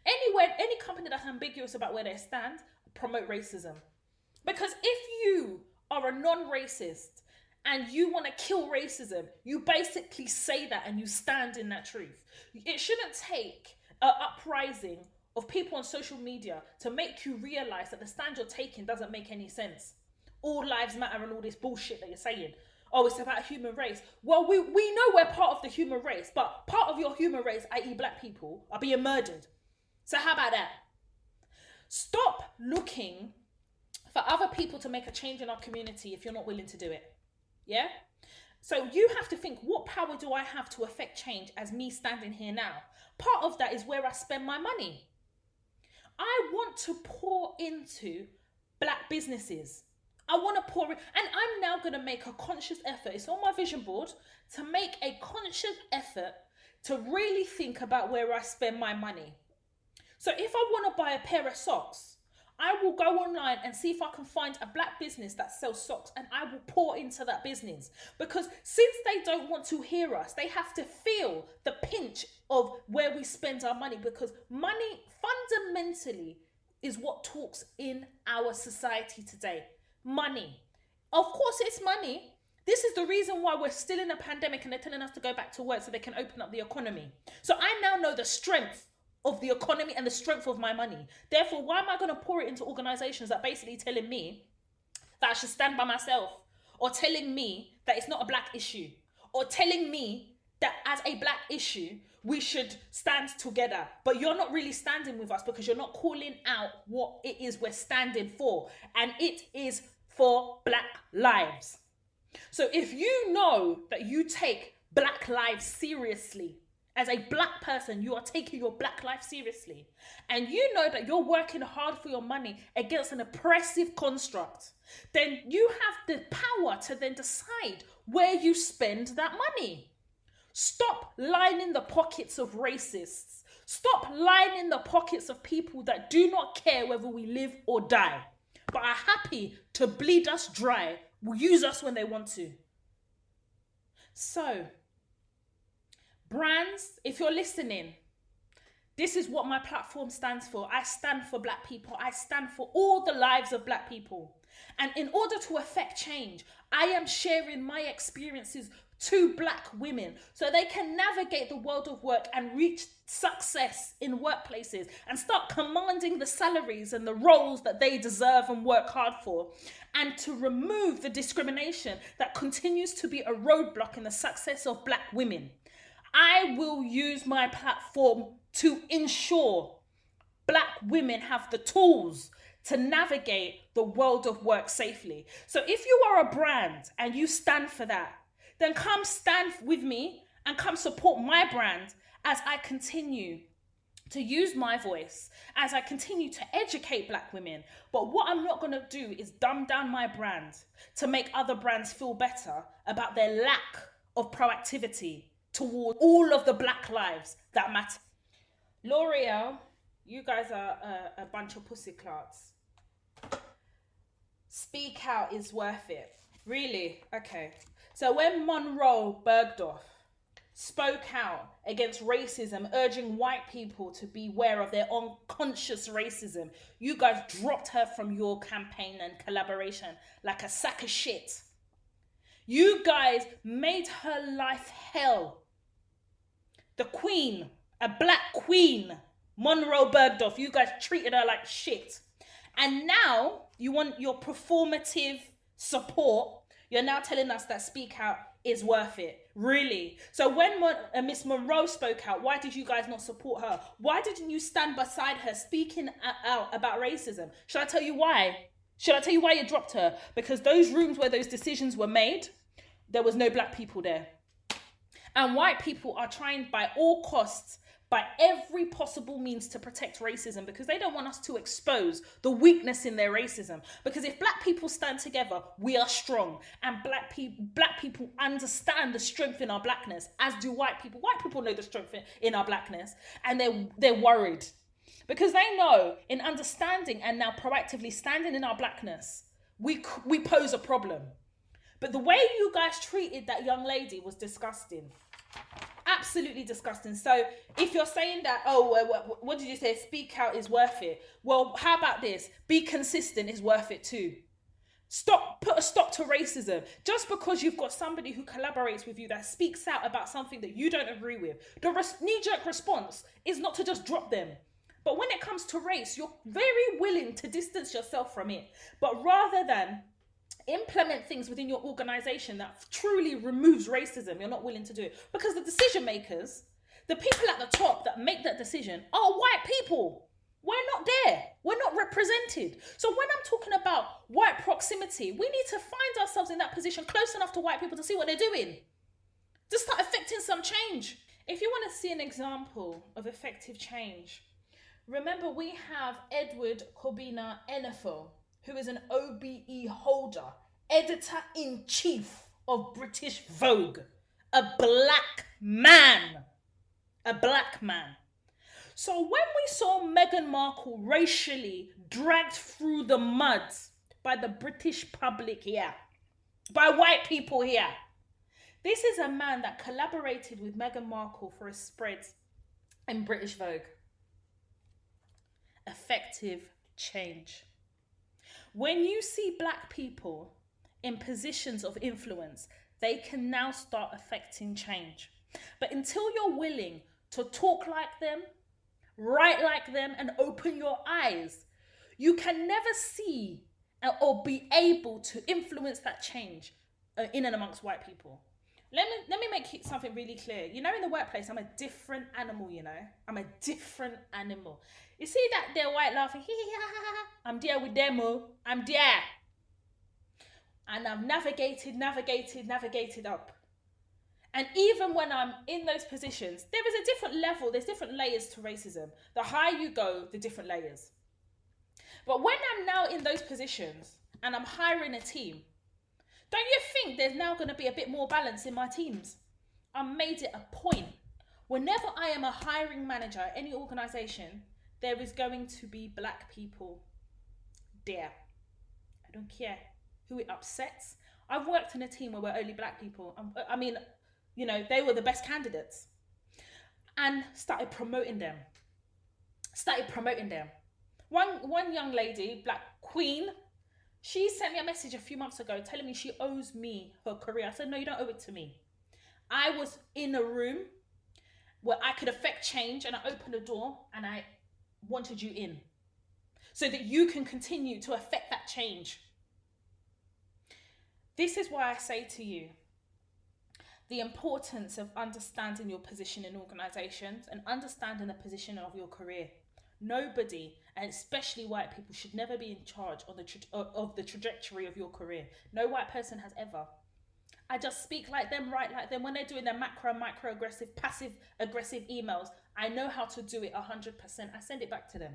Anywhere, any company that's ambiguous about where they stand, promote racism. Because if you are a non-racist and you want to kill racism, you basically say that and you stand in that truth. It shouldn't take an uprising of people on social media to make you realize that the stand you're taking doesn't make any sense. All lives matter and all this bullshit that you're saying. Oh, it's about human race. Well, we know we're part of the human race, but part of your human race, i.e. black people, are being murdered. So how about that? Stop looking for other people to make a change in our community if you're not willing to do it. Yeah? So you have to think, what power do I have to affect change as me standing here now? Part of that is where I spend my money. I want to pour into black businesses. I want to pour in, and I'm now going to make a conscious effort. It's on my vision board to make a conscious effort to really think about where I spend my money. So if I want to buy a pair of socks, I will go online and see if I can find a black business that sells socks, and I will pour into that business. Because since they don't want to hear us, they have to feel the pinch of where we spend our money, because money fundamentally is what talks in our society today. Money. Of course it's money. This is the reason why we're still in a pandemic and they're telling us to go back to work so they can open up the economy. So I now know the strength of the economy and the strength of my money. Therefore, why am I going to pour it into organizations that basically telling me that I should stand by myself, or telling me that it's not a black issue, or telling me that as a black issue, we should stand together, but you're not really standing with us because you're not calling out what it is we're standing for, and it is for black lives. So if you know that you take black lives seriously, as a black person, you are taking your black life seriously, and you know that you're working hard for your money against an oppressive construct, then you have the power to then decide where you spend that money. Stop lining the pockets of racists. Stop lining the pockets of people that do not care whether we live or die, but are happy to bleed us dry, will use us when they want to. So, brands, if you're listening, this is what my platform stands for. I stand for black people. I stand for all the lives of black people. And in order to affect change, I am sharing my experiences to black women so they can navigate the world of work and reach success in workplaces and start commanding the salaries and the roles that they deserve and work hard for, and to remove the discrimination that continues to be a roadblock in the success of black women. I will use my platform to ensure black women have the tools to navigate the world of work safely. So if you are a brand and you stand for that, then come stand with me and come support my brand as I continue to use my voice, as I continue to educate black women. But what I'm not going to do is dumb down my brand to make other brands feel better about their lack of proactivity toward all of the black lives that matter. L'Oreal, you guys are a bunch of pussy clarts. Speak out is worth it. Really? Okay. So when Monroe Bergdorf spoke out against racism, urging white people to beware of their unconscious racism, you guys dropped her from your campaign and collaboration like a sack of shit. You guys made her life hell. The queen, a black queen, Monroe Bergdorf, you guys treated her like shit. And now you want your performative support. You're now telling us that Speak Out is worth it. Really. So when Miss Monroe spoke out, why did you guys not support her? Why didn't you stand beside her speaking out about racism? Should I tell you why? Should I tell you why you dropped her? Because those rooms where those decisions were made, there was no black people there. And white people are trying by all costs, by every possible means, to protect racism, because they don't want us to expose the weakness in their racism. Because if black people stand together, we are strong. And black people understand the strength in our blackness, as do white people. White people know the strength in our blackness, and they're worried. Because they know, in understanding and now proactively standing in our blackness, we pose a problem. But the way you guys treated that young lady was disgusting. Absolutely disgusting. So if you're saying that, what did you say? Speak out is worth it. Well, how about this? Be consistent is worth it too. Put a stop to racism. Just because you've got somebody who collaborates with you that speaks out about something that you don't agree with, the knee-jerk response is not to just drop them. But when it comes to race, you're very willing to distance yourself from it. But rather than implement things within your organization that truly removes racism, you're not willing to do it. Because the decision makers, the people at the top that make that decision, are white people. We're not there. We're not represented. So when I'm talking about white proximity, we need to find ourselves in that position close enough to white people to see what they're doing, to start affecting some change. If you want to see an example of effective change, remember we have Edward Kobina Enifel, who is an OBE holder, editor-in-chief of British Vogue, a black man. So when we saw Meghan Markle racially dragged through the mud by the British public here, by white people here, this is a man that collaborated with Meghan Markle for a spread in British Vogue. Effective change. When you see black people in positions of influence, they can now start affecting change. But until you're willing to talk like them, write like them, and open your eyes, you can never see or be able to influence that change in and amongst white people. Let me make something really clear. You know, in the workplace, I'm a different animal, I'm a different animal. You see that they're white laughing, I'm there with them, I'm there. And I've navigated up. And even when I'm in those positions, there is a different level, there's different layers to racism. The higher you go, the different layers. But when I'm now in those positions and I'm hiring a team, don't you think there's now going to be a bit more balance in my teams? I made it a point. Whenever I am a hiring manager at any organisation, there is going to be black people there. I don't care who it upsets. I've worked in a team where we're only black people. They were the best candidates. And started promoting them. One young lady, Black Queen, she sent me a message a few months ago telling me she owes me her career. I said, no, you don't owe it to me. I was in a room where I could affect change, and I opened the door and I wanted you in so that you can continue to affect that change. This is why I say to you the importance of understanding your position in organizations and understanding the position of your career. Nobody, and especially white people, should never be in charge of the trajectory of your career. No white person has ever. I just speak like them, write like them. When they're doing their macro and micro-aggressive, passive-aggressive emails, I know how to do it 100%. I send it back to them.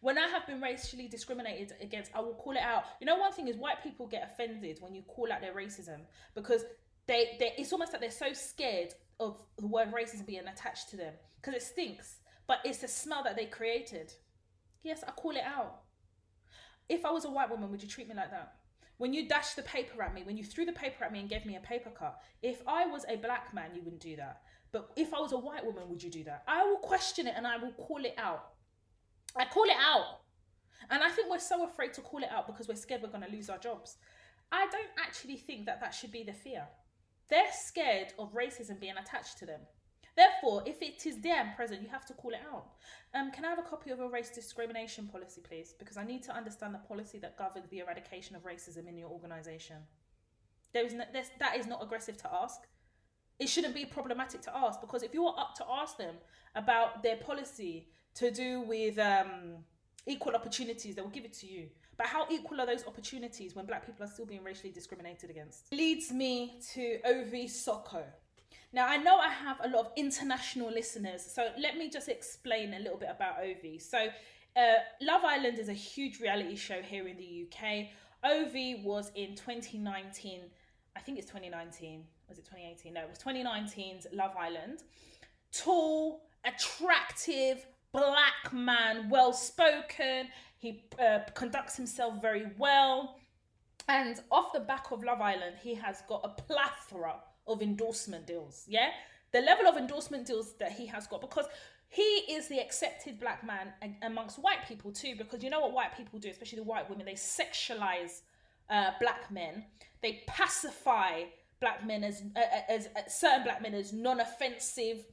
When I have been racially discriminated against, I will call it out. You know, one thing is white people get offended when you call out their racism, because it's almost like they're so scared of the word racism being attached to them because it stinks. But it's the smell that they created. Yes, I call it out. If I was a white woman, would you treat me like that? When you dashed the paper at me, when you threw the paper at me and gave me a paper cut, if I was a black man, you wouldn't do that. But if I was a white woman, would you do that? I will question it and I will call it out. I call it out. And I think we're so afraid to call it out because we're scared we're going to lose our jobs. I don't actually think that should be the fear. They're scared of racism being attached to them. Therefore, if it is there and present, you have to call it out. Can I have a copy of a race discrimination policy, please? Because I need to understand the policy that governs the eradication of racism in your organisation. That is not aggressive to ask. It shouldn't be problematic to ask, because if you're up to ask them about their policy to do with equal opportunities, they will give it to you. But how equal are those opportunities when black people are still being racially discriminated against? Leads me to Ovi Soko. Now, I know I have a lot of international listeners, so let me just explain a little bit about Ovi. So, Love Island is a huge reality show here in the UK. Ovi was in 2019, I think it's 2019. Was it 2018? No, it was 2019's Love Island. Tall, attractive, black man, well-spoken. He conducts himself very well. And off the back of Love Island, he has got a plethora of endorsement deals. Yeah, the level of endorsement deals that he has got, because he is the accepted black man amongst white people too, because you know what white people do, especially the white women, they sexualize black men. They pacify black men as certain black men as non-offensive.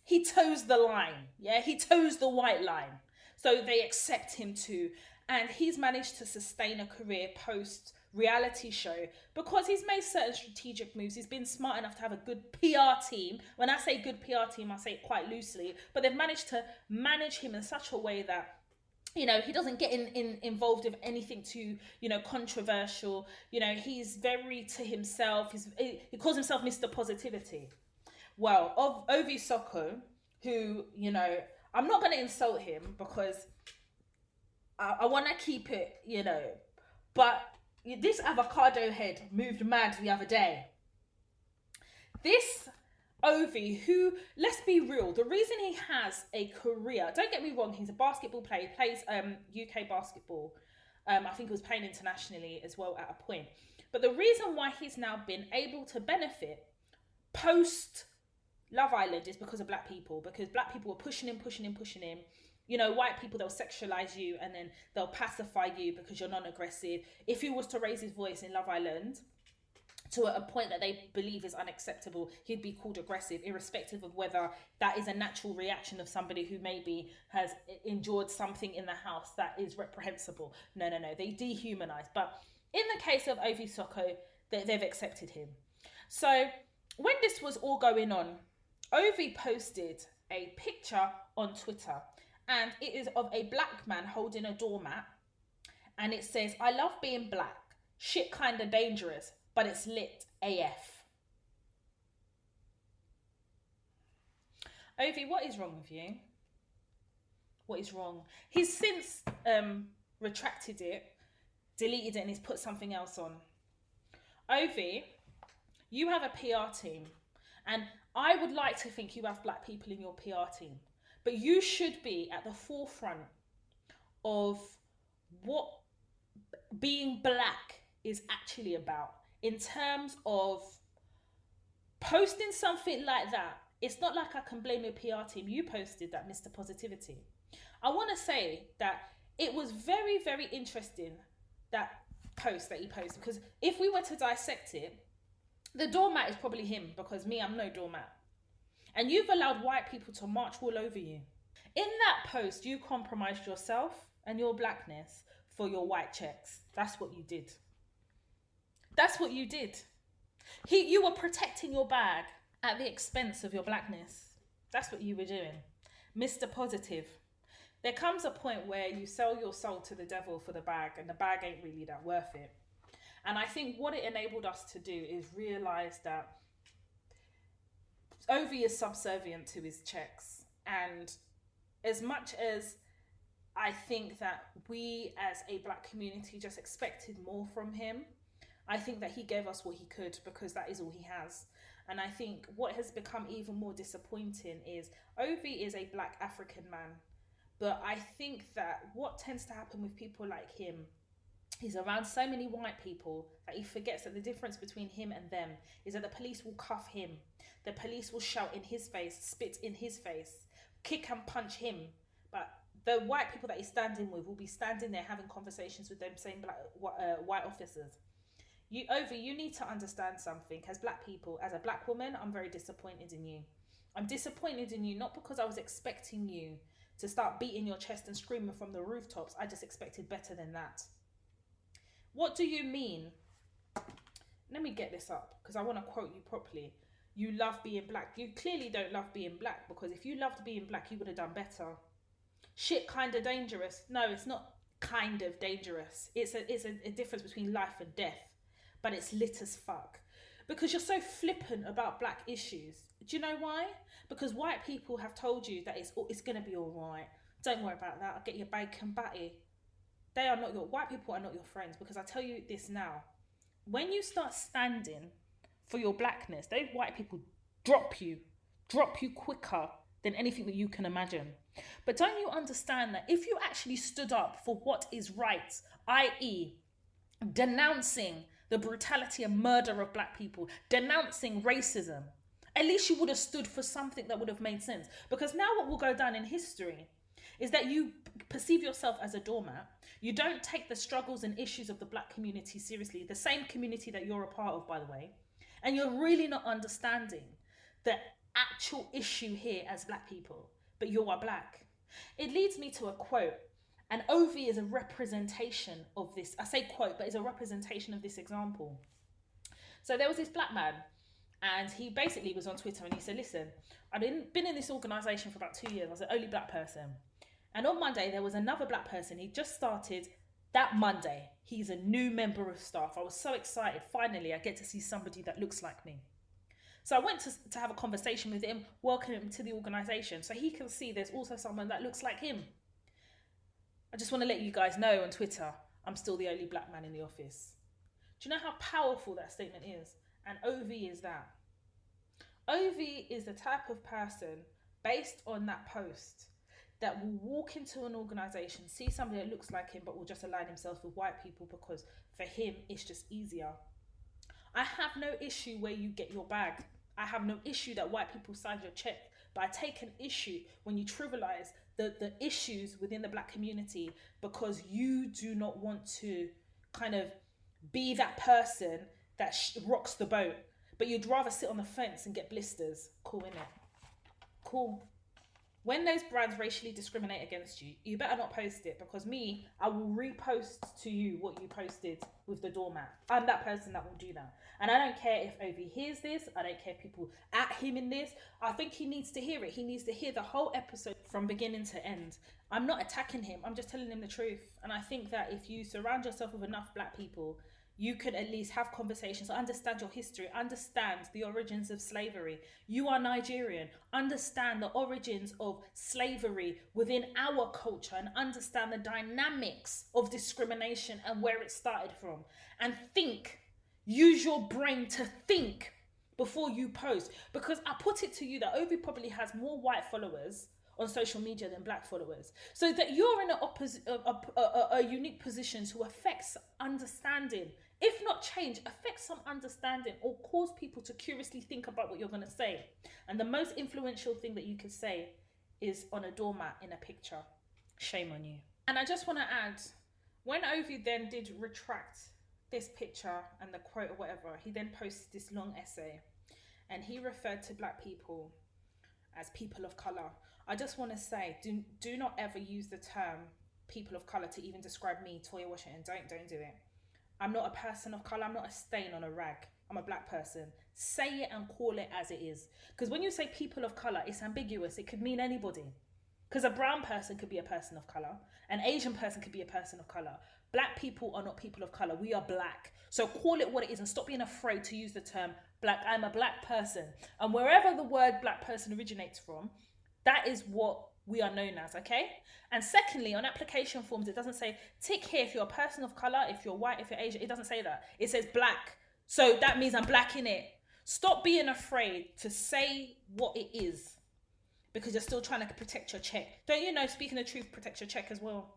He toes the line. Yeah, he toes the white line. So they accept him too. And he's managed to sustain a career post reality show because he's made certain strategic moves. He's been smart enough to have a good PR team. When I say good PR team, I say it quite loosely, but they've managed to manage him in such a way that, you know, he doesn't get involved with anything too, you know, controversial. You know, he's very to himself. He calls himself Mr. Positivity. Well, of Ovi Soko, who, you know, I'm not going to insult him because I want to keep it, you know, but this avocado head moved mad the other day. This Ovi, who, let's be real, the reason he has a career, don't get me wrong, he's a basketball player, he plays UK basketball. I think he was playing internationally as well at a point. But the reason why he's now been able to benefit post Love Island is because of black people, because black people were pushing him. You know, white people, they'll sexualize you and then they'll pacify you because you're non-aggressive. If he was to raise his voice in Love Island to a point that they believe is unacceptable, he'd be called aggressive, irrespective of whether that is a natural reaction of somebody who maybe has endured something in the house that is reprehensible. No, they dehumanize. But in the case of Ovi Soko, they've accepted him. So when this was all going on, Ovi posted a picture on Twitter, and it is of a black man holding a doormat, and it says, "I love being black. Shit kinda dangerous, but it's lit AF." Ovi, what is wrong with you? What is wrong? He's since retracted it, deleted it, and he's put something else on. Ovi, you have a PR team, and I would like to think you have black people in your PR team, but you should be at the forefront of what being black is actually about in terms of posting something like that. It's not like I can blame your PR team. You posted that, Mr. Positivity. I want to say that it was very, very interesting, that post that he posted, because if we were to dissect it, the doormat is probably him, because me, I'm no doormat. And you've allowed white people to march all over you. In that post, you compromised yourself and your blackness for your white checks. That's what you did. That's what you did. You were protecting your bag at the expense of your blackness. That's what you were doing. Mr. Positive. There comes a point where you sell your soul to the devil for the bag, and the bag ain't really that worth it. And I think what it enabled us to do is realise that Ovi is subservient to his checks. And as much as I think that we as a black community just expected more from him, I think that he gave us what he could, because that is all he has. And I think what has become even more disappointing is Ovi is a black African man. But I think that what tends to happen with people like him, he's around so many white people that he forgets that the difference between him and them is that the police will cuff him. The police will shout in his face, spit in his face, kick and punch him. But the white people that he's standing with will be standing there having conversations with them same white officers. Ovi, you need to understand something. As black people, as a black woman, I'm very disappointed in you. I'm disappointed in you not because I was expecting you to start beating your chest and screaming from the rooftops. I just expected better than that. What do you mean? let me get this up because I want to quote you properly. You love being black. You clearly don't love being black, because if you loved being black, you would have done better. Shit, kind of dangerous. No, it's not kind of dangerous. It's a difference between life and death, but it's lit as fuck. Because you're so flippant about black issues. Do you know why? Because white people have told you that it's going to be all right. Don't worry about that. I'll get your bacon batty. They are not white people are not your friends, because I tell you this now. When you start standing for your blackness, those white people drop you quicker than anything that you can imagine. But don't you understand that if you actually stood up for what is right, i.e. denouncing the brutality and murder of black people, denouncing racism, at least you would have stood for something that would have made sense. Because now what will go down in history is that you perceive yourself as a doormat. You don't take the struggles and issues of the black community seriously, the same community that you're a part of, by the way. And you're really not understanding the actual issue here as black people, but you are black. It leads me to a quote, and Ovi is a representation of this. I say quote, but it's a representation of this example. So there was this black man, and he basically was on Twitter, and he said, listen, I've been in this organisation for about 2 years. I was the only black person. And on Monday, there was another black person. He just started that Monday. He's a new member of staff. I was so excited. Finally, I get to see somebody that looks like me. So I went to have a conversation with him, welcome him to the organisation, so he can see there's also someone that looks like him. I just want to let you guys know on Twitter, I'm still the only black man in the office. Do you know how powerful that statement is? And Ovi is that. Ovi is the type of person, based on that post, that will walk into an organisation, see somebody that looks like him, but will just align himself with white people because for him, it's just easier. I have no issue where you get your bag. I have no issue that white people sign your check, but I take an issue when you trivialise the issues within the black community because you do not want to kind of be that person that rocks the boat, but you'd rather sit on the fence and get blisters. Cool, innit? Cool. When those brands racially discriminate against you, you better not post it, because I will repost to you what you posted with the doormat. I'm that person that will do that. And I don't care if Ovi hears this. I don't care if people at him in this. I think he needs to hear it. He needs to hear the whole episode from beginning to end. I'm not attacking him. I'm just telling him the truth. And I think that if you surround yourself with enough black people, you could at least have conversations, understand your history, understand the origins of slavery. You are Nigerian. Understand the origins of slavery within our culture and understand the dynamics of discrimination and where it started from. And think, use your brain to think before you post. Because I put it to you that Ovi probably has more white followers on social media than black followers, so that you're in a unique position to affect understanding, if not change, affect some understanding or cause people to curiously think about what you're going to say. And the most influential thing that you could say is on a doormat in a picture. Shame on you. And I just want to add, when Ovi then did retract this picture and the quote or whatever, he then posted this long essay and he referred to black people as people of colour. I just want to say, do not ever use the term people of colour to even describe me, Toya Washington. Don't do it. I'm not a person of colour. I'm not a stain on a rag. I'm a black person. Say it and call it as it is. Because when you say people of colour, it's ambiguous. It could mean anybody. Because a brown person could be a person of colour. An Asian person could be a person of colour. Black people are not people of colour. We are black. So call it what it is and stop being afraid to use the term black. I'm a black person. And wherever the word black person originates from, that is what we are known as, okay? And secondly, on application forms, it doesn't say tick here if you're a person of colour, if you're white, if you're Asian. It doesn't say that. It says black. So that means I'm black in it. Stop being afraid to say what it is, because you're still trying to protect your check. Don't you know, speaking the truth protects your check as well?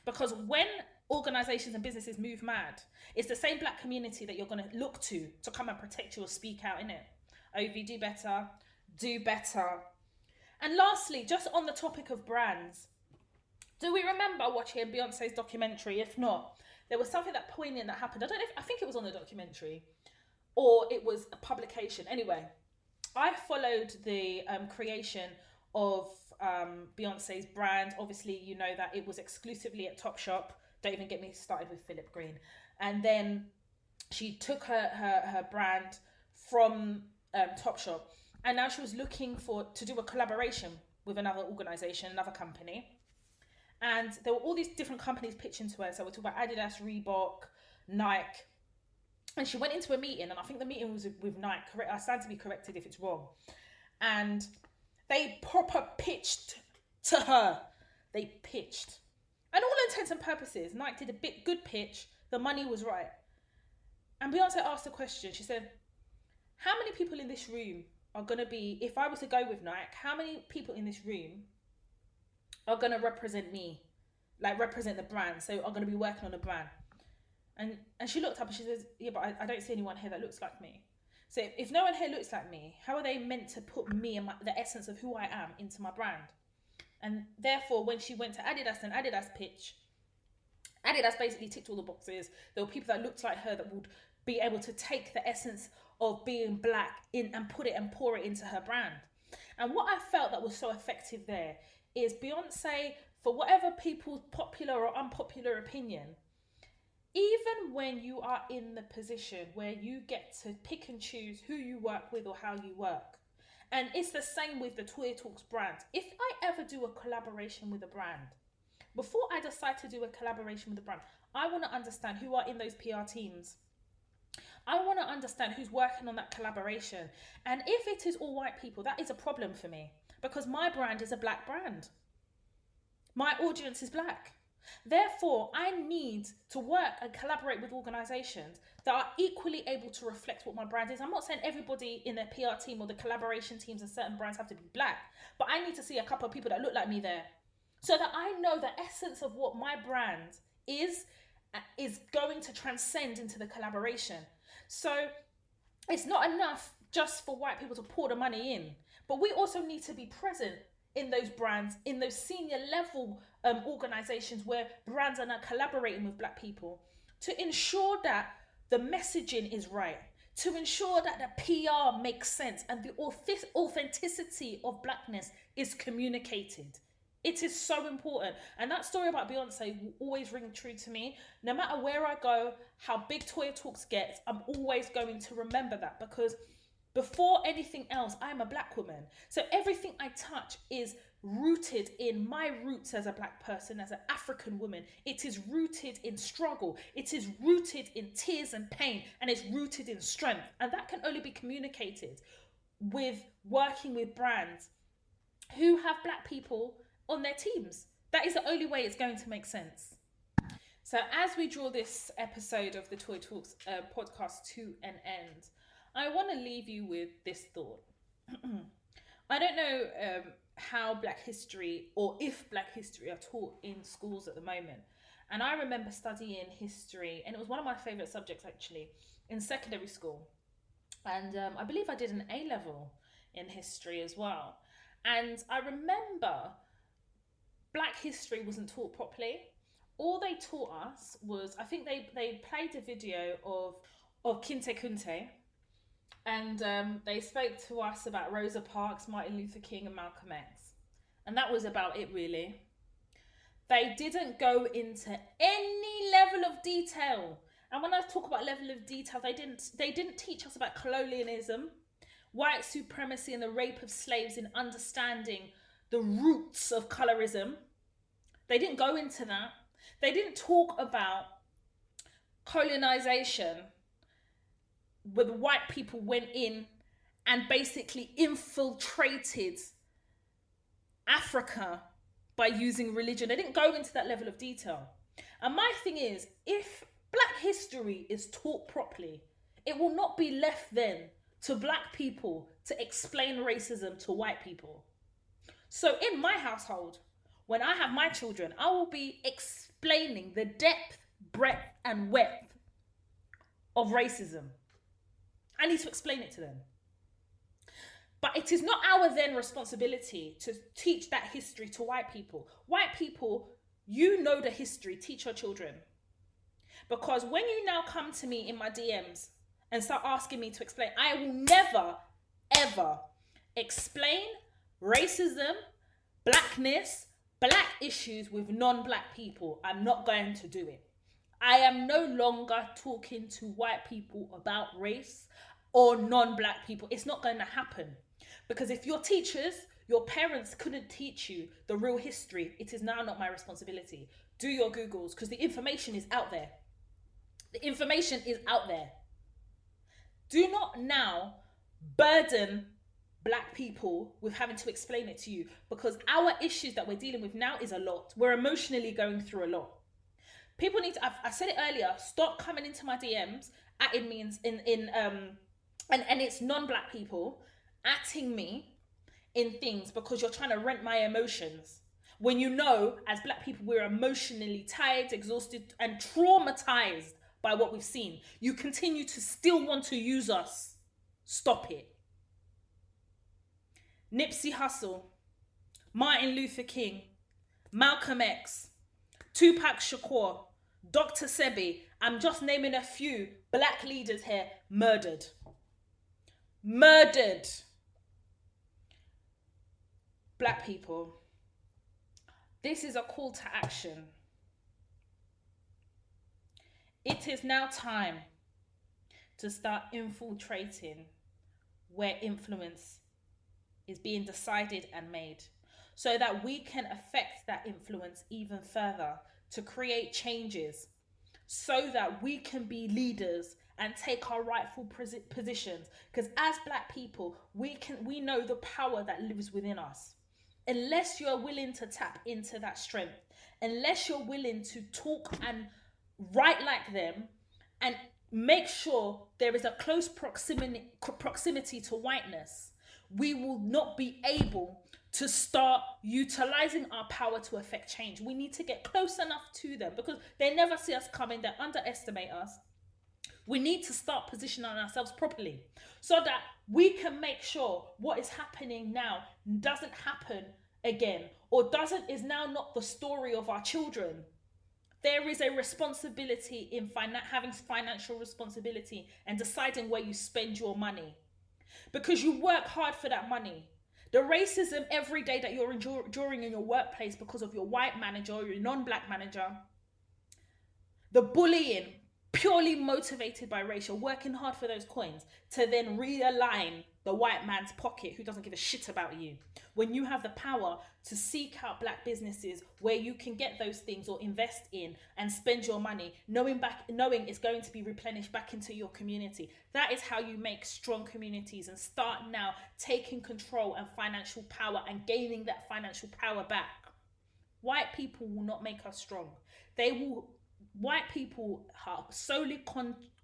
Because when organisations and businesses move mad, it's the same black community that you're going to look to come and protect you or speak out, innit? Ovi, do better. Do better. And lastly, just on the topic of brands, do we remember watching Beyonce's documentary? If not, there was something that poignant that happened. I think it was on the documentary or it was a publication. Anyway, I followed the creation of Beyonce's brand. Obviously, you know that it was exclusively at Topshop. Don't even get me started with Philip Green. And then she took her brand from Topshop, and now she was looking to do a collaboration with another organization, another company. And there were all these different companies pitching to her. So we're talking about Adidas, Reebok, Nike. And she went into a meeting, and I think the meeting was with Nike. Correct? I stand to be corrected if it's wrong. And they proper pitched to her. They pitched. And all intents and purposes, Nike did a good pitch. The money was right. And Beyonce asked a question. She said, how many people in this room are going to be, if I was to go with Nike, how many people in this room are going to represent me? Like, represent the brand. So are going to be working on the brand. And she looked up and she says, yeah, but I don't see anyone here that looks like me. So if no one here looks like me, how are they meant to put me and the essence of who I am into my brand? And therefore, when she went to Adidas and Adidas pitch, Adidas basically ticked all the boxes. There were people that looked like her that would be able to take the essence of being black in and put it and pour it into her brand. And what I felt that was so effective there is Beyonce, for whatever people's popular or unpopular opinion, even when you are in the position where you get to pick and choose who you work with or how you work, and it's the same with the Toy Talks brand. If I ever do a collaboration with a brand, before I decide to do a collaboration with a brand, I want to understand who are in those PR teams. I want to understand who's working on that collaboration. And if it is all white people, that is a problem for me, because my brand is a black brand. My audience is black. Therefore, I need to work and collaborate with organizations that are equally able to reflect what my brand is. I'm not saying everybody in their PR team or the collaboration teams and certain brands have to be black, but I need to see a couple of people that look like me there, so that I know the essence of what my brand is going to transcend into the collaboration. So it's not enough just for white people to pour the money in, but we also need to be present in those brands, in those senior level organizations where brands are now collaborating with black people, to ensure that the messaging is right, to ensure that the PR makes sense and the authenticity of blackness is communicated. It is so important. And that story about Beyonce will always ring true to me. No matter where I go, how big Toy Talks gets, I'm always going to remember that, because before anything else, I'm a black woman. So everything I touch is rooted in my roots as a black person, as an African woman. It is rooted in struggle. It is rooted in tears and pain, and it's rooted in strength. And that can only be communicated with working with brands who have black people on their teams. That is the only way it's going to make sense. So as we draw this episode of the Toy Talks podcast to an end, I want to leave you with this thought. I don't know how Black history, or if Black history are taught in schools at the moment. And I remember studying history, and it was one of my favourite subjects actually, in secondary school. And I believe I did an A-level in history as well. And I remember Black history wasn't taught properly. All they taught us was, I think they played a video of Kinte Kunte, and they spoke to us about Rosa Parks, Martin Luther King and Malcolm X. And that was about it, really. They didn't go into any level of detail. And when I talk about level of detail, they didn't teach us about colonialism, white supremacy and the rape of slaves, in understanding the roots of colorism. They didn't go into that. They didn't talk about colonization, where the white people went in and basically infiltrated Africa by using religion. They didn't go into that level of detail. And my thing is, if Black history is taught properly, it will not be left then to Black people to explain racism to white people. So in my household, when I have my children, I will be explaining the depth, breadth, and width of racism. I need to explain it to them. But it is not our then responsibility to teach that history to white people. White people, you know the history, teach your children. Because when you now come to me in my DMs and start asking me to explain, I will never, ever explain racism, blackness, Black issues with non-Black people. I'm not going to do it. I am no longer talking to white people about race or non-black people. It's not going to happen. Because if your teachers, your parents couldn't teach you the real history, it is now not my responsibility. Do your Googles, because the information is out there. The information is out there. Do not now burden black people with having to explain it to you, because our issues that we're dealing with now is a lot. We're emotionally going through a lot. People need to, I said it earlier, stop coming into my DMs, atting me and it's non-black people atting me in things because you're trying to rent my emotions. When you know, as black people, we're emotionally tired, exhausted, and traumatized by what we've seen. You continue to still want to use us. Stop it. Nipsey Hussle, Martin Luther King, Malcolm X, Tupac Shakur, Dr. Sebi, I'm just naming a few black leaders here, murdered. Murdered. Black people, this is a call to action. It is now time to start infiltrating where influence is being decided and made, so that we can affect that influence even further to create changes, so that we can be leaders and take our rightful positions. Because as black people, we know the power that lives within us. Unless you're willing to tap into that strength, unless you're willing to talk and write like them and make sure there is a close proximity to whiteness, we will not be able to start utilizing our power to affect change. We need to get close enough to them, because they never see us coming, they underestimate us. We need to start positioning ourselves properly so that we can make sure what is happening now doesn't happen again, or is now not the story of our children. There is a responsibility in having financial responsibility and deciding where you spend your money, because you work hard for that money. The racism every day that you're enduring in your workplace because of your white manager or your non-black manager, the bullying purely motivated by race, you're working hard for those coins to then realign the white man's pocket who doesn't give a shit about you. When you have the power to seek out black businesses where you can get those things or invest in and spend your money, knowing it's going to be replenished back into your community. That is how you make strong communities, and start now taking control and financial power and gaining that financial power back. White people will not make us strong. White people are solely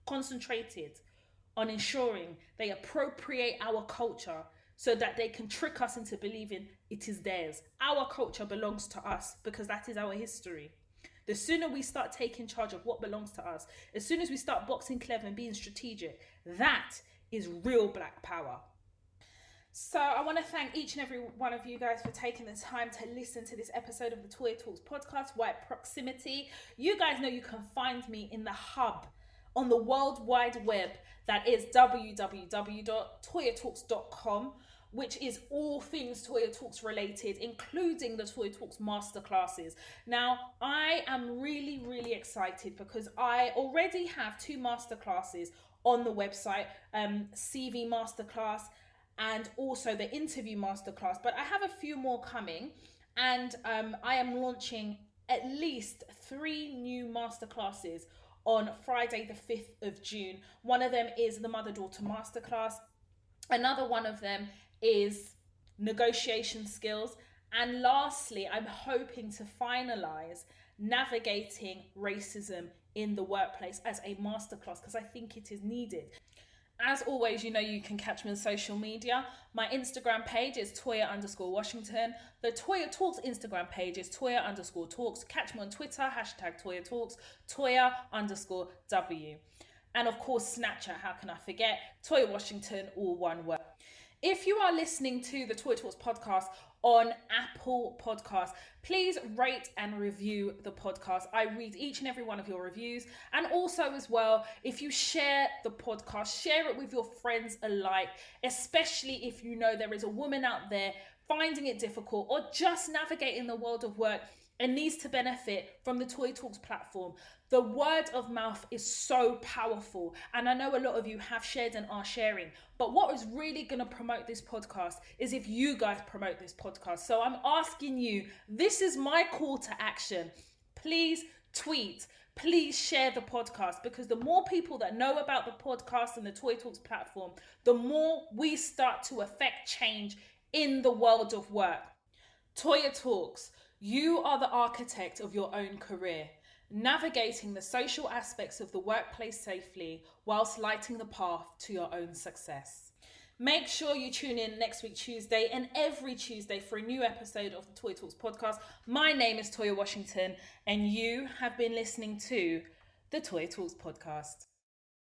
concentrated on ensuring they appropriate our culture so that they can trick us into believing it is theirs. Our culture belongs to us because that is our history. The sooner we start taking charge of what belongs to us, as soon as we start boxing clever and being strategic, that is real black power. So I want to thank each and every one of you guys for taking the time to listen to this episode of the Toya Talks podcast, White Proximity. You guys know you can find me in the hub on the World Wide Web. That is www.toyatalks.com, which is all things Toya Talks related, including the Toya Talks masterclasses. Now, I am really, really excited because I already have 2 masterclasses on the website, CV Masterclass and also the interview masterclass, but I have a few more coming, and I am launching at least 3 new masterclasses on Friday the 5th of June. One of them is the Mother-Daughter Masterclass. Another one of them is negotiation skills. And lastly, I'm hoping to finalize navigating racism in the workplace as a masterclass, because I think it is needed. As always, you know you can catch me on social media. My Instagram page is Toya_Washington. The Toya Talks Instagram page is Toya_Talks. Catch me on Twitter, #Toya Talks, Toya_W. And of course, Snapchat, how can I forget? Toya Washington, all one word. If you are listening to the Toya Talks podcast on Apple Podcasts, please rate and review the podcast. I read each and every one of your reviews. And also as well, if you share the podcast, share it with your friends alike, especially if you know there is a woman out there finding it difficult or just navigating the world of work and needs to benefit from the Toy Talks platform. The word of mouth is so powerful, and I know a lot of you have shared and are sharing, but what is really going to promote this podcast is if you guys promote this podcast. So I'm asking you, this is my call to action. Please tweet, please share the podcast, because the more people that know about the podcast and the Toy Talks platform, the more we start to affect change in the world of work. Toya Talks, you are the architect of your own career, navigating the social aspects of the workplace safely whilst lighting the path to your own success. Make sure you tune in next week Tuesday and every Tuesday for a new episode of the Toy Talks podcast. My name is Toya Washington, and you have been listening to the Toy Talks podcast.